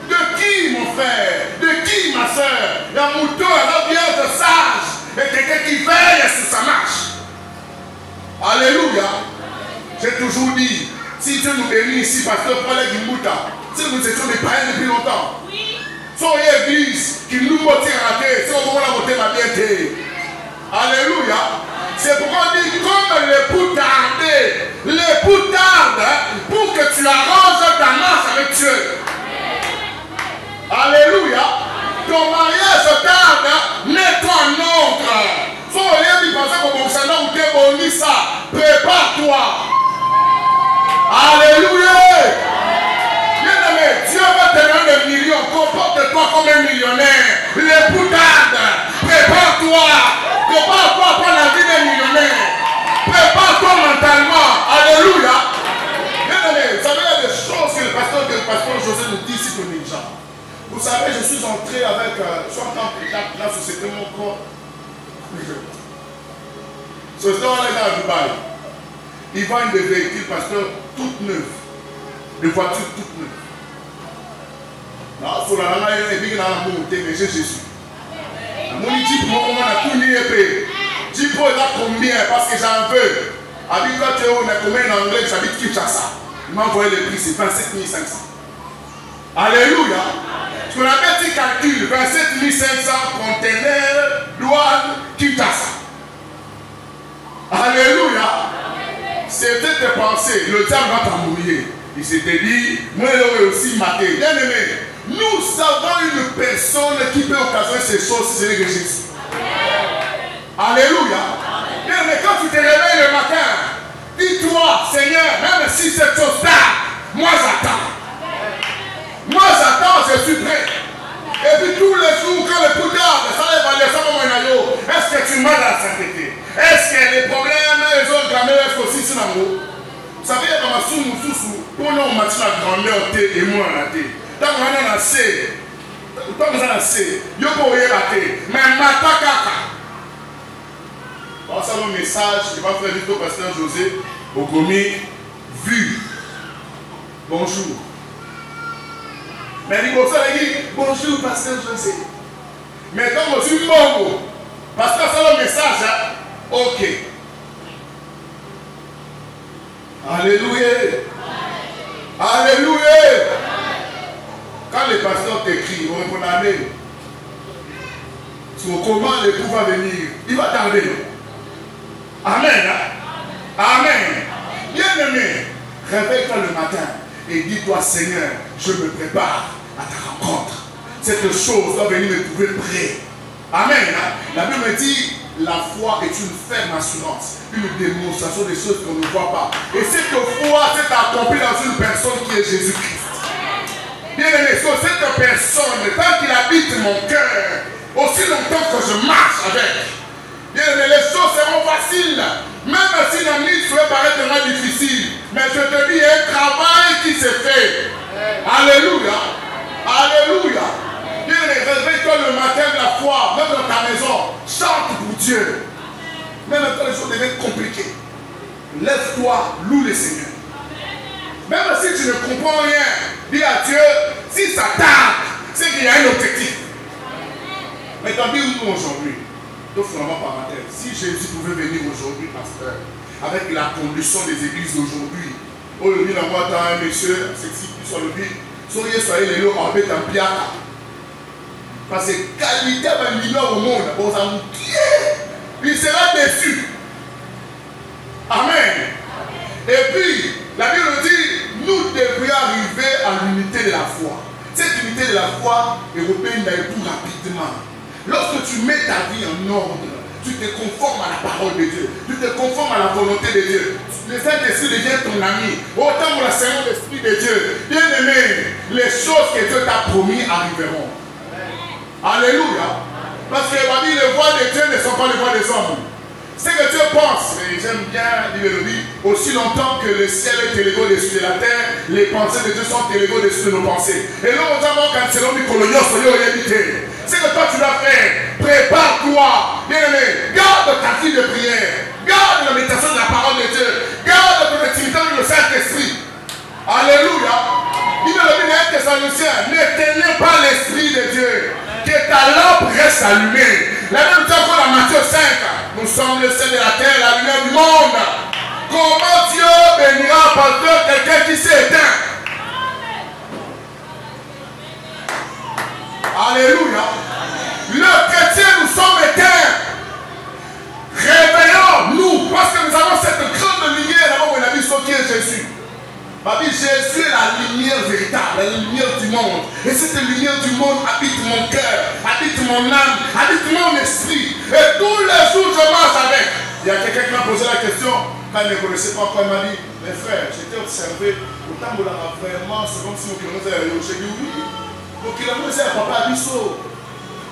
De qui, mon frère? De qui, ma soeur? La mouton, la vierge sage, et quelqu'un qui veille sur sa marche. Alléluia. J'ai toujours dit, si Dieu nous bénit ici, pasteur Paul Gimbuta, si nous étions des païens depuis longtemps, soyez église qui nous motive à terre, si on va la montée ma bien terre. Alléluia. C'est pourquoi on dit comme l'époux tarde pour que tu arranges ta marche avec Dieu. Alléluia. Ton mariage tarde, mets-toi en ordre. Si on vient de penser que mon salon ou t'es bon, ça, prépare-toi. Alléluia. Bien-aimé, Dieu va te donner des millions. Comporte-toi comme un millionnaire. L'époux tarde. Prépare-toi. Prépare-toi pour la vie des millionnaires. Prépare-toi mentalement. Alléluia. Bien-aimé, vous savez, il y a des choses que le pasteur José nous dit ici pour les gens. Vous savez, je suis entré avec 60 ans plus tard, la société mon corps. Société, on est dans Dubaï. Ils vendent des véhicules, pasteur, toutes neuves. Des voitures toutes neuves. Là, il faut la langue, il y a un monté, mais j'ai Jésus. Mon dit, on a tout nié. Dis pour là combien, parce que j'en veux. Habite quand tu es on a combien en anglais, j'habite Kinshasa. Il m'a envoyé le prix, c'est 27 500. Alléluia. Ce qu'on appelle petit calcul, 27 500 conteneurs, douane, Kinshasa. Alléluia. pensé, le diable va t'embrouiller. Il s'était dit, moi il aurait aussi maté. Bien aimé, nous savons une personne qui peut occasionner ces choses, c'est Jésus. Alléluia. Bien aimé, quand tu te réveilles le matin, dis-toi, Seigneur, même si cette chose tarde, moi j'attends. Moi j'attends, je suis prêt. Et puis tous les jours, quand le coup d'arbre, ça va évaluer ça comme un agneau. Est-ce que tu m'as dans la sainteté? Est-ce que les problèmes, les autres grands-mères, est-ce que aussi c'est dans l'eau? Vous savez, comme un sous-sous, pour nous, on m'a dit la grandeur et moi on a dit. Tant qu'on a assez, tant qu'on a assez, yo pour y battre. Mais mata kaka. Bon, ça le message, je vais faire vite au pasteur José, au commis, vu. Bonjour. Mais il dit bonjour, pasteur José. Mais comme je suis bon, pasteur, c'est le message. Hein? Ok. Alléluia. Alléluia. Quand le pasteur t'écrit, on répond à lui. Sur comment le pouvoir venir, il va tarder. Amen. Hein? Amen. Bien aimé, réveille-toi le matin et dis-toi, Seigneur, je me prépare à ta rencontre. Cette chose doit venir me trouver prêt. Amen. Hein? La Bible dit, la foi est une ferme assurance, une démonstration des choses qu'on ne voit pas. Et cette foi s'est accomplie dans une personne qui est Jésus-Christ. Bien aimé, cette personne, tant qu'il habite mon cœur, aussi longtemps que je marche avec, bien aimé, les choses seront faciles. Même si la mise peut paraître difficile, mais je te dis, il y a un travail qui se fait. Alléluia. Alléluia. Bien aimé, réveille-toi le matin de la foi, même dans ta maison. Chante pour Dieu. Même quand les choses deviennent compliquées. Lève-toi, loue le Seigneur. Même si tu ne comprends rien, dis à Dieu, si ça tarde, c'est qu'il y a un objectif. Mais tandis nous aujourd'hui, donc finalement parenthèse, si Jésus pouvait venir aujourd'hui, pasteur, avec la condition des églises d'aujourd'hui, au lieu d'avoir un monsieur, c'est qui soit le but, soyez les lots en bête en piaka. Parce que qualité va mineur au monde, on s'en il sera déçu. Amen. Et puis, la Bible dit, nous devrions arriver à l'unité de la foi. Cette unité de la foi européenne d'aller tout rapidement. Lorsque tu mets ta vie en ordre, tu te conformes à la parole de Dieu, tu te conformes à la volonté de Dieu. Le Saint-Esprit devient ton ami. Autant pour la Seigneur l'Esprit de Dieu. Bien aimé, les choses que Dieu t'a promis arriveront. Alléluia. Parce que les voies de Dieu ne sont pas les voies des hommes. Ce que Dieu pense, et j'aime bien dire le dit, aussi longtemps que le ciel est élevé au-dessus de la terre, les pensées de Dieu sont élevées au-dessus de nos pensées. Et là, on va quand c'est l'homme du colonial, soyez réalité. Ce que toi tu dois faire, prépare-toi, bien aimé, garde ta vie de prière, garde la méditation de la parole de Dieu, garde ton intimité avec le Saint-Esprit. Alléluia. Il me le dit à Thessaloniciens, n'éteignez pas l'Esprit de Dieu, que ta lampe reste allumée. La même temps qu'on a Matthieu 5, nous sommes le sel de la terre, la lumière du monde. Comment Dieu bénira par quelqu'un qui s'est éteint? Alléluia. Le chrétien, nous sommes éteints. Réveillons-nous, parce que nous avons cette grande lumière là-bas où il a dit ce qui est Jésus. Jésus est la lumière véritable, la lumière du monde. Et cette lumière du monde habite mon cœur, habite mon âme, habite mon esprit. Et tous les jours je marche avec. Il y a quelqu'un qui m'a posé la question, quand il ne connaissait pas quoi, il m'a dit, mes frères, j'étais observé, autant de la vraiment, c'est comme si mon kilomètre est au chez lui. Mon kilomètre c'est Papa Bisso.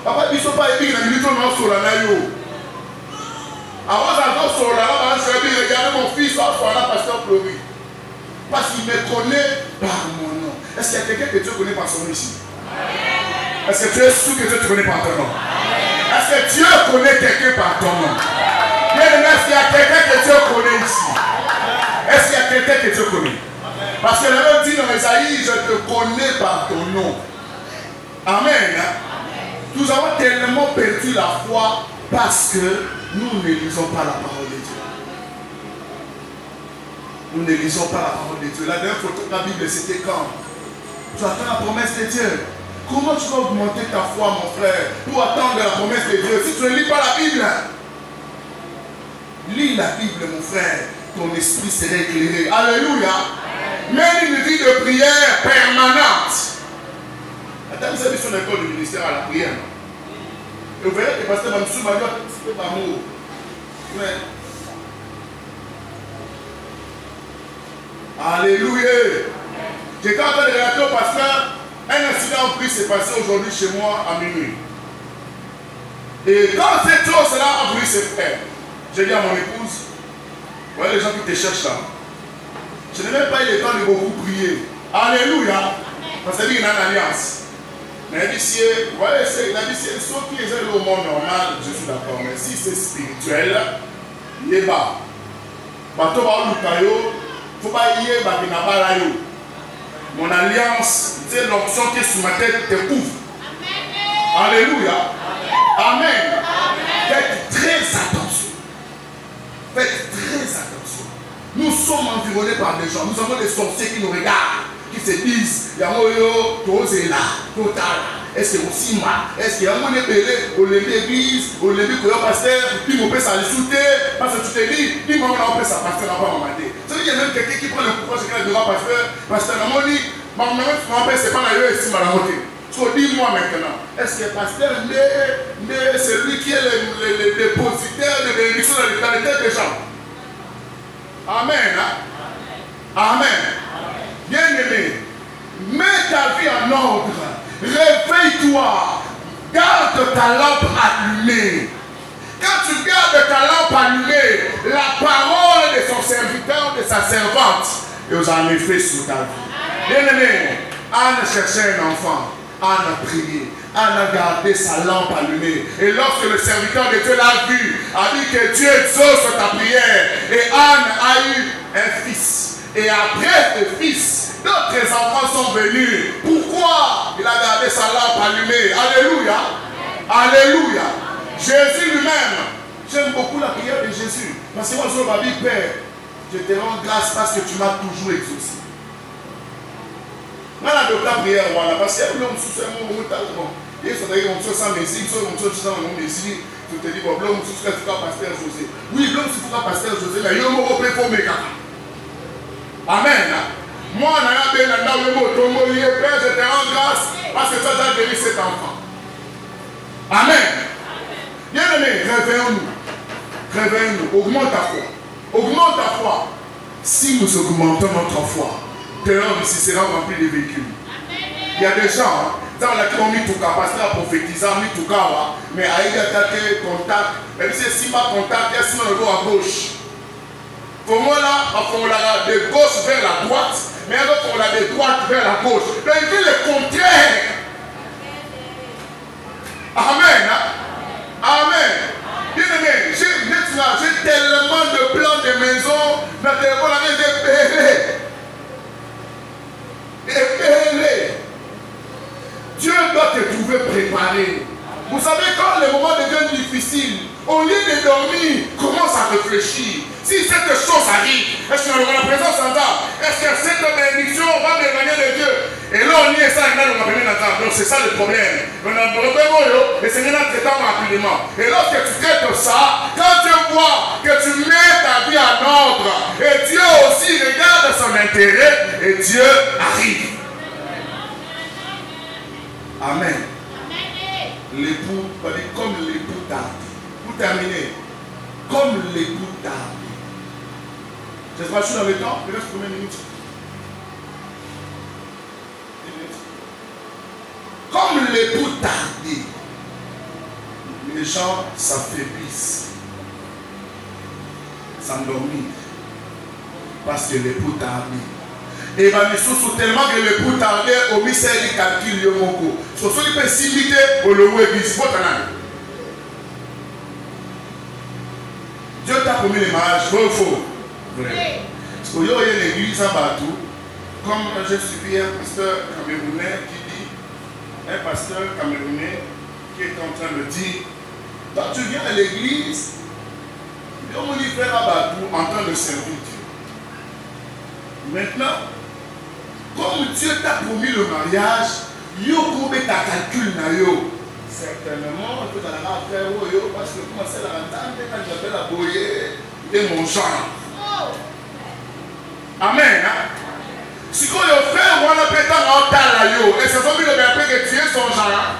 Papa Bisso pas épique, il a mis tout le monde sur la naïo. Avant j'entends sur la naïo, je vais regarder mon fils, voilà, pasteur Fleury. Parce qu'il me connaît par mon nom. Est-ce qu'il y a quelqu'un que Dieu connaît par son nom ici? Est-ce que tu es sûr que Dieu te connaît par ton nom? Est-ce que Dieu connaît quelqu'un par ton nom? Bien aimé, est-ce qu'il y a quelqu'un que Dieu connaît ici? Est-ce qu'il y a quelqu'un que Dieu connaît? Parce que la Bible dit dans Esaïe, je te connais par ton nom. Amen. Nous avons tellement perdu la foi parce que nous ne lisons pas la parole de Dieu. Nous ne lisons pas la parole de Dieu. La dernière photo de la Bible, c'était quand? Tu attends la promesse de Dieu. Comment tu vas augmenter ta foi, mon frère, pour attendre la promesse de Dieu? Si tu ne lis pas la Bible, lis la Bible, mon frère. ton esprit serait éclairé. Alléluia. Mène une vie de prière permanente. Attends, vous avez sur l'école du ministère à la prière. Et vous verrez que le pasteur Mamsou m'a dit c'est pas amour. Alléluia. J'étais en train de relater au pasteur, un incident en plus s'est passé aujourd'hui chez moi à minuit. Et quand cette chose-là a voulu se faire, j'ai dit à mon épouse, vous voyez les gens qui te cherchent là, je n'ai même pas eu le temps de beaucoup prier. Alléluia. Parce qu'il y a une alliance. Mais il dit, si, vous voyez, il a dit, si ceux qui sont au monde normal, je suis d'accord. Mais si c'est spirituel, il est bas. Bateau va au Lukayo, il ne faut pas y aller, mon alliance, c'est l'option qui est sur ma tête, te couvre. Alléluia. Amen. Faites très attention. Faites très attention. Nous sommes environnés par des gens. Nous avons des sorciers qui nous regardent, qui se disent, Yamoyo, Tozé là, Total. Est-ce que aussi mal? Est-ce qu'il y a un épélé au lever l'église, au lever le pasteur, puis mon père ça le souté, parce que tu te dis, puis mon père ça pasteur n'a pas demandé. Ça veut dire qu'il y a même quelqu'un qui prend le courage et qui dit, pasteur n'a pas dit, mon père c'est pas la estime à la montée. Dis-moi maintenant, est-ce que pasteur c'est lui qui est le dépositaire de bénédiction dans les têtes des gens? Amen. Hein? Amen. Bien-aimé, mets ta vie en ordre. Réveille-toi. Garde ta lampe allumée. Quand tu gardes ta lampe allumée, la parole de son serviteur, de sa servante, et aux en effet sur ta vie. Bien-aimé, Anne cherchait un enfant. Anne a prié. Anne a gardé sa lampe allumée. Et lorsque le serviteur de Dieu l'a vu, a dit que Dieu exauce ta prière. Et Anne a eu un fils. Et après le fils, d'autres enfants sont venus. Pourquoi il a gardé sa lampe allumée? Alléluia. Alléluia. Jésus lui-même. J'aime beaucoup la prière de Jésus. Parce que moi, je me dis, Père, je te rends grâce parce que tu m'as toujours exaucé. Dans la prière, voilà, parce que l'homme sous un mot, il faut dire qu'on soit sans messie, il faut qu'on soit sans messie. Tu te dis, bon, l'homme sous un pasteur José. Oui, l'homme sous un pasteur José, mais il y a un mot pour mes gars. Amen. Moi, je te rends grâce parce que tu as guéri cet enfant. Amen. Bien-aimé, réveillons-nous. Réveillons-nous. Augmente ta foi. Augmente ta foi. Si nous augmentons notre foi, dehors ici sera rempli de véhicules. Il y a des gens dans la ont mis tout cas, pasteur a prophétisé, mis tout cas, mais il y a attaqué contact. Même si c'est ma contact, il y a si on à gauche. Pour moi là, on l'a de gauche vers la droite, mais on l'a de droite vers la gauche. Donc il dit le contraire. Amen. Amen. Bien-aimé, j'ai tellement de plans de maisons, dans le téléphone, épelé. Dieu doit te trouver préparé. Vous savez, quand les moments deviennent difficiles, au lieu de dormir, commence à réfléchir. Si cette chose arrive, est-ce que la présence entend? Est-ce que cette bénédiction va m'éloigner de Dieu? Et là, on y est ça, on va venir d'entendre. Donc, c'est ça le problème. On a un et c'est maintenant traitant rapidement. Et lorsque tu traites ça, quand Dieu voit que tu mets ta vie en ordre, et Dieu aussi regarde son intérêt, et Dieu arrive. Amen. L'époux, comme l'époux tardé. Pour terminer, comme l'époux tardé. Je ne sais pas si je suis dans le temps, il reste combien de minutes? 10 minutes. Comme l'époux tardé, les gens s'affaiblissent, s'endormissent, parce que l'époux tardé. Et bien, nous tellement que l'époux tardé, au ministère du calcul, le moko. Ce sont les possibilités pour le église. Dieu t'a promis les mariages, vrai ou faux? Vrai. Parce qu'il y a l'église à Batou, comme j'ai suivi un pasteur camerounais qui dit, un pasteur camerounais qui est en train de dire, quand tu viens à l'église, Dieu m'a dit frère à Batou en train de servir Dieu. Maintenant, comme Dieu t'a promis le mariage, yo combien ta calcul na yo. Certainement, tu vas la faire parce que comment c'est la rentable quand j'appelle la boyer de mon genre. en tala yo. Et c'est son but de rappeler que tu es son genre.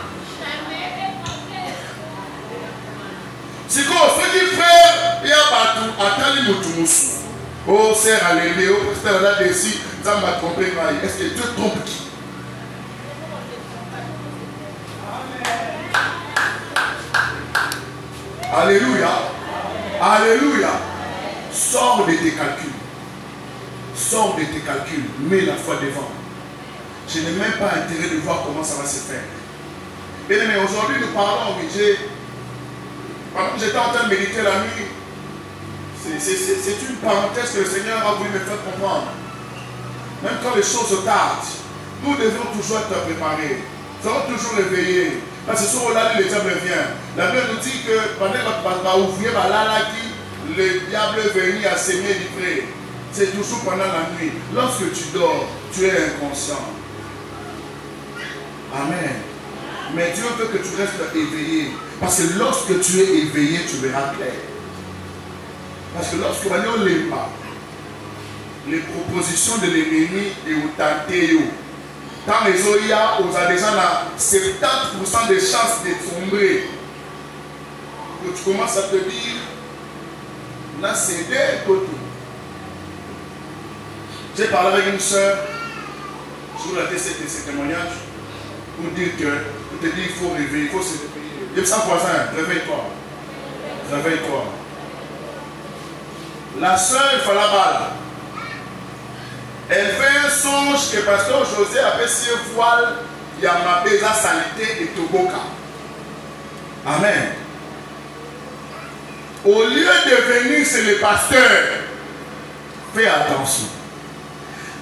Si ce qui fait, il y a partout, attends les moutoumousou. Oh, c'est alléluia, oh, c'est là dessus, ça m'a trompé. Est-ce que Dieu trompe qui? Alléluia. Alléluia. Sors de tes calculs. Sors de tes calculs. Mets la foi devant. Je n'ai même pas intérêt de voir comment ça va se faire. Bien aimé, aujourd'hui nous parlons au budget. Pendant que j'étais en train de méditer la nuit, c'est une parenthèse que le Seigneur a voulu me faire comprendre. Même quand les choses tardent, nous devons toujours être préparés. Nous devons toujours réveiller. Parce que sur là, le diable vient. La Bible nous dit que pendant que vous ouvriez le diable est venu à s'aimer livré. C'est toujours pendant la nuit. Lorsque tu dors, tu es inconscient. Amen. Mais Dieu veut que tu restes éveillé. Parce que lorsque tu es éveillé, tu verras clair. Parce que lorsque on n'aime pas, les propositions de l'ennemi et au tenté, quand les OIA, on a déjà 70% de chances de tomber. Que tu commences à te dire, là c'est des poteaux. J'ai parlé avec une soeur, je vous ai fait ces témoignages, pour dire que, pour te dire il faut réveiller, il faut se réveiller. Il y a ça voisin, réveille-toi. Réveille-toi. La soeur, il faut la balle. Elle fait un songe que pasteur José avait si un voile, il y a ma beza salité et Toboka. Amen. Au lieu de venir chez le pasteur, fais attention.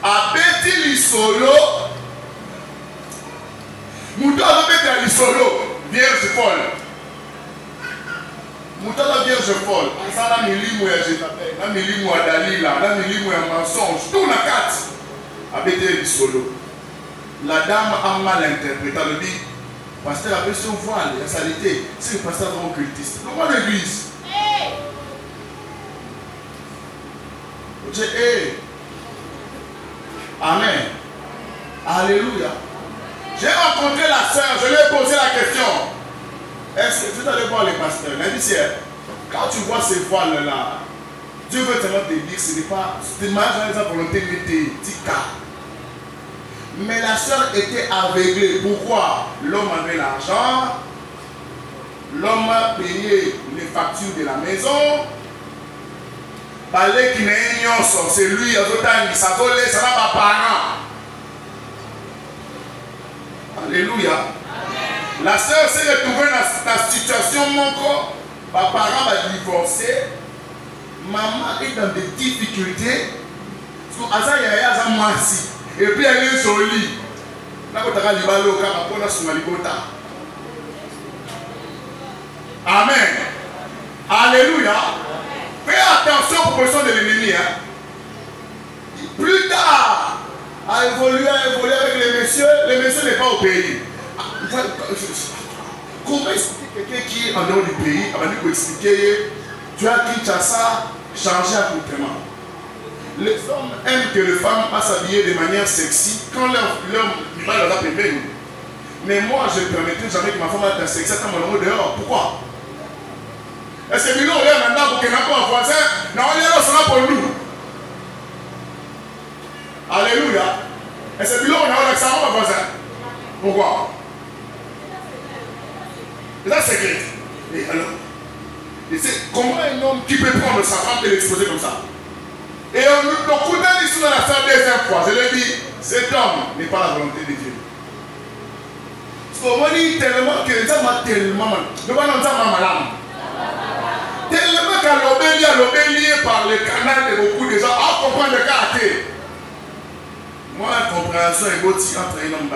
Abeti l'isolo, Mouton abeti l'isolo, vierge folle. Mouton la vierge folle. Ça la milimu ya Jézabel, la milimu ya Dalila, la milimu ya mensonge, tout la carte. Abeti l'isolo. La dame a mal interprété. Elle dit, pasteur avait son voile, la saleté. C'est le pasteur occultiste. Comment l'église? Amen. Alléluia. J'ai rencontré la sœur, je lui ai posé la question. Est-ce que tu allais voir les pasteurs? Elle a dit, quand tu vois ces voiles-là, Dieu veut tellement te dire, ce n'est pas, c'est mal dans sa volonté de tes cas. Mais la sœur était aveuglée. Pourquoi? L'homme avait l'argent, l'homme a payé les factures de la maison. Balé qui n'est ignorant, c'est lui, ça va pas parent. Alléluia. Amen. La sœur s'est retrouvée dans la situation mon corps. Papa parent va divorcer. Maman est dans des difficultés. Et puis elle est jolie. Amen. Alléluia. Fais attention aux propositions de l'ennemi. Hein. Plus tard, à évoluer avec les messieurs n'est pas au pays. Comment expliquer quelqu'un qui est en dehors du pays, avant de expliquer, tu as Kinshasa, changer accoutrement. Les hommes aiment que les femmes passent habillées de manière sexy quand leur va leur appeler. Mais moi, je ne permettrai jamais que ma femme ait un sexy quand mon amour dehors. Pourquoi? Est-ce que nous, on est maintenant pour que n'importe quoi voisin, non, on est là, c'est pour nous. Alléluia. Est-ce que nous, on est là, c'est pour voisin? Pourquoi? C'est ça, c'est secret. Et alors, comment un homme qui peut prendre sa femme et l'exposer comme ça? Et on nous écoute ici dans la salle deuxième fois. Je l'ai dit, cet homme n'est pas la volonté de Dieu. Parce qu'on dit tellement que ça m'a tellement mal. Nous allons dire malade. Tellement qu'à l'obéir par le canal de beaucoup de gens, à comprendre le caractère. Moi, la compréhension est beau si entre un homme.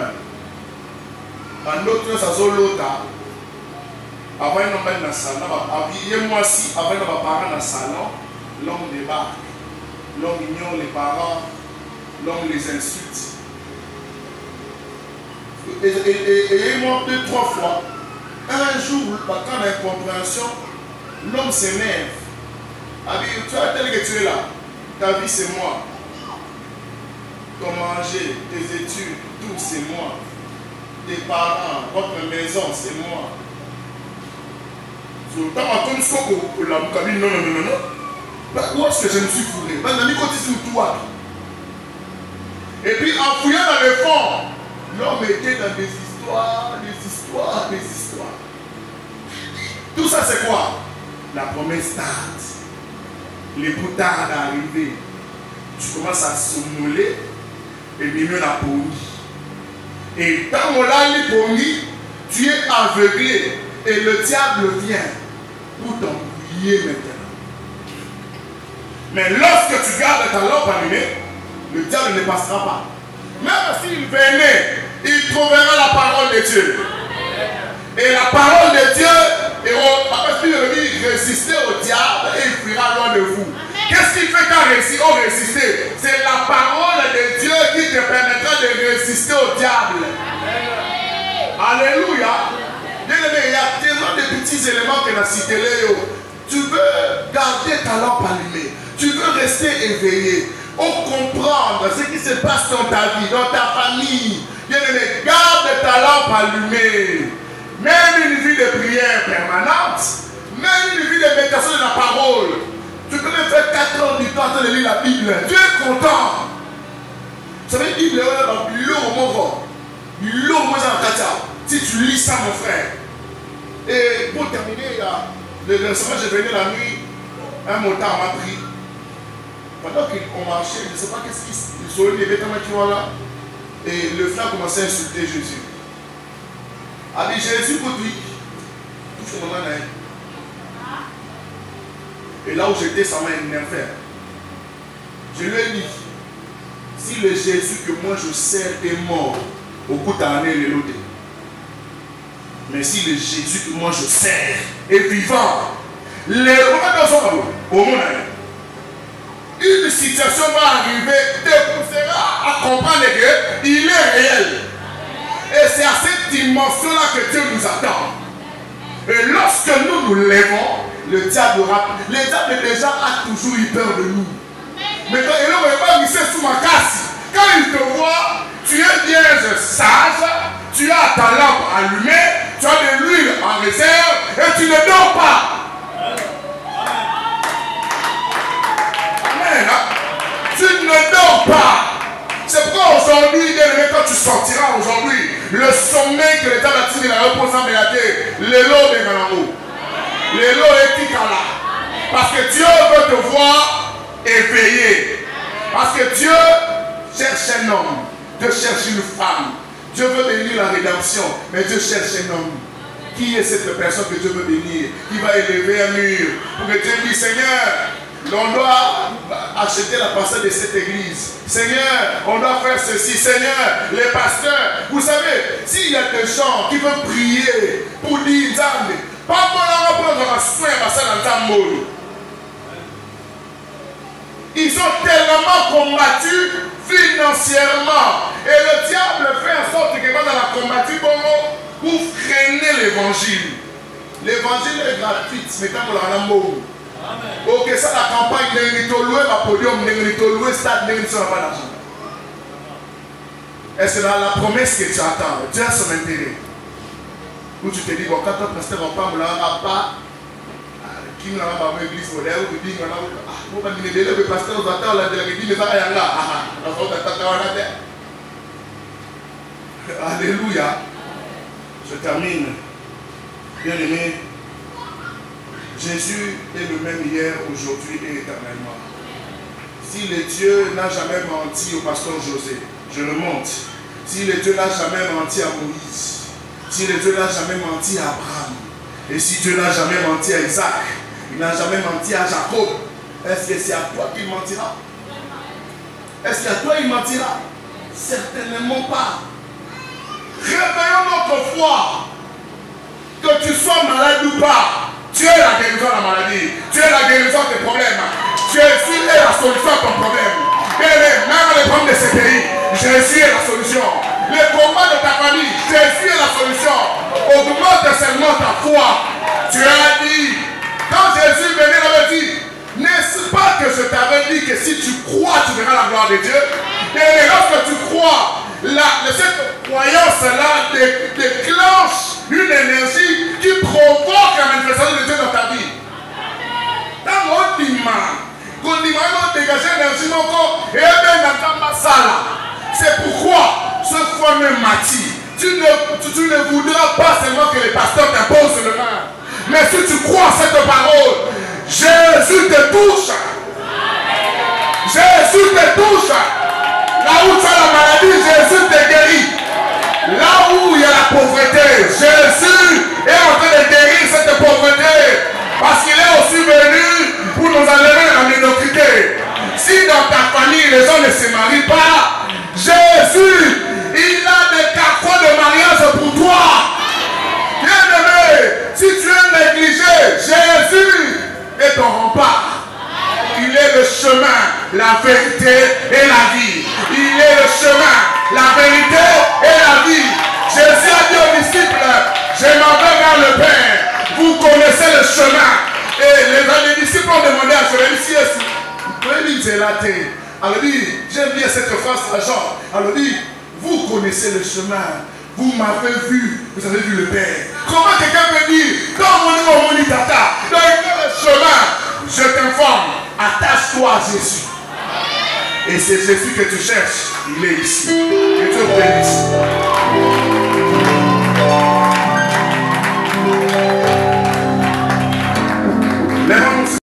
En d'autres, ça sont l'autre. Avant un homme dans le salon, habillez-moi si, avant un parent dans le salon, l'homme débarque. L'homme ignore les parents, l'homme les insulte. Et moi 2-3 fois, un jour, par temps d'incompréhension, l'homme s'énerve. Tu as tel que tu es là, ta vie c'est moi. ton manger, tes études, tout c'est moi. Tes parents, votre maison, c'est moi. Non. Où est-ce que je me suis fourré? Et puis en fouillant dans le fond, l'homme était dans des histoires. Tout ça c'est quoi? La promesse tarde. L'époux tarde à arriver. Tu commences à somnoler et mieux la poni. Et dans mon lali poni, tu es aveuglé et le diable vient pour t'embrouiller maintenant. Mais lorsque tu gardes ta lampe allumée, le diable ne passera pas. Même s'il venait, il trouvera la parole de Dieu. Et la parole de Dieu, parce qu'il dit résister au diable et il fuira loin de vous. Qu'est-ce qu'il fait quand on résister? C'est la parole de Dieu qui te permettra de résister au diable. Alléluia. Il y a tellement de petits éléments que la cité. Tu veux garder ta lampe allumée. Tu veux rester éveillé. Comprendre ce qui se passe dans ta vie, dans ta famille. Bien-aimé, garde ta lampe allumée. Même une vie de prière permanente. Même une vie de méditation de la parole. Tu peux même faire 4 heures du temps en train de lire la Bible. Dieu est content. Vous savez, la Bible est dans l'eau. Si tu lis ça, mon frère. Et pour terminer, récemment, j'ai venu la nuit. Un motard m'a pris. Pendant qu'on marchait, je ne sais pas qu'est-ce qu'ils sont levés tellement qu'ils vont là. Et le frère commençait à insulter Jésus. A dit Jésus pour lui. Tout ce moment là. Et là où j'étais, ça m'a énervé. Je lui ai dit, si le Jésus que moi je sers est mort, au coup d'année il est loté. Mais si le Jésus que moi je sers est vivant, les au monde, une situation va arriver, te poussera à comprendre qu'il est réel. Et c'est à cette dimension-là que Dieu nous attend. Et lorsque nous nous lèvons, le diable déjà a toujours eu peur de nous. Mais quand il est sous ma casse, quand il te voit, tu es bien sage, tu as ta lampe allumée, tu as de l'huile en réserve et tu ne dors pas. Amen. Tu ne dors pas. C'est pourquoi aujourd'hui, quand tu sortiras aujourd'hui, le sommeil que l'État a tiré la repose en vérité, l'élo de Ganamo, l'élo est Tikala. Parce que Dieu veut te voir éveillé. Parce que Dieu cherche un homme, Dieu cherche une femme. Dieu veut bénir la rédemption, mais Dieu cherche un homme. Qui est cette personne que Dieu veut bénir? Qui va élever un mur pour que Dieu dise, Seigneur, on doit acheter la parcelle de cette église. Seigneur, on doit faire ceci. Seigneur, les pasteurs. Vous savez, s'il y a des gens qui veulent prier pour dire Nzambe, pas pour la reprendre un soin à ça dans Nzambe. Ils ont tellement combattu financièrement. Et le diable fait en sorte que quand on a combattu pour freiner l'évangile. L'évangile est gratuit, mais quand on l'a loué. Ok, ça la campagne n'est pas loué, ma podium n'est pas loué, stade n'est pas d'argent. Et c'est la promesse que tu attends. Dieu a son intérêt. Où tu te dis, bon, quand ton pasteur en parle, on n'a pas. Qui n'a pas l'église modèle, ou dit, on a pas dit, le pasteur nous attend, la dit, mais ça y est là. Alléluia. Je termine. Bien aimé. Jésus est le même hier, aujourd'hui et éternellement. Si le Dieu n'a jamais menti au pasteur José, je le monte. Si le Dieu n'a jamais menti à Moïse, si le Dieu n'a jamais menti à Abraham, et si Dieu n'a jamais menti à Isaac, il n'a jamais menti à Jacob, est-ce que c'est à toi qu'il mentira? Est-ce qu'à toi il mentira? Certainement pas. Réveillons notre foi. Que tu sois malade ou pas, tu es la guérison de la maladie. Tu es la guérison de tes problèmes. Jésus est la solution à ton problème. Même les problèmes de ce pays, Jésus est la solution. Les combats de ta famille, Jésus est la solution. Augmente seulement ta foi. Tu as dit, quand Jésus venait, il avait dit, n'est-ce pas que je t'avais dit que si tu crois, tu verras la gloire de Dieu. Et lorsque tu crois, cette croyance-là déclenche une énergie qui provoque la manifestation de Dieu dans ta vie. Dans mon dimanche, dégager l'énergie encore et c'est pourquoi ce fameux Matthieu, tu ne voudras pas seulement que les pasteurs t'imposent le main. Mais si tu crois cette parole, Jésus te touche. Jésus te touche. Là où tu as la maladie, Jésus te guérit. Là où il y a la pauvreté, Jésus est en train de guérir cette pauvreté. Parce qu'il est aussi venu pour nous enlever la médiocrité. Si dans ta famille, les gens ne se marient pas, Jésus, il a des carquois de mariage pour toi. Bien-aimé, si tu es négligé, Jésus est ton rempart. Il est le chemin, la vérité et la vie. Il est le chemin, la vérité et la vie. Jésus a dit aux disciples, je m'en vais vers le Père. Vous connaissez le chemin. Et les disciples ont demandé à Jésus, alors dit, j'aime bien cette phrase à Jean. Alors dit, vous connaissez le chemin. Vous m'avez vu, vous avez vu le Père. Comment quelqu'un peut dire, dans mon tata, dans le chemin, je t'informe, attache-toi à Jésus. Et c'est Jésus que tu cherches, il est ici. Que Dieu bénisse.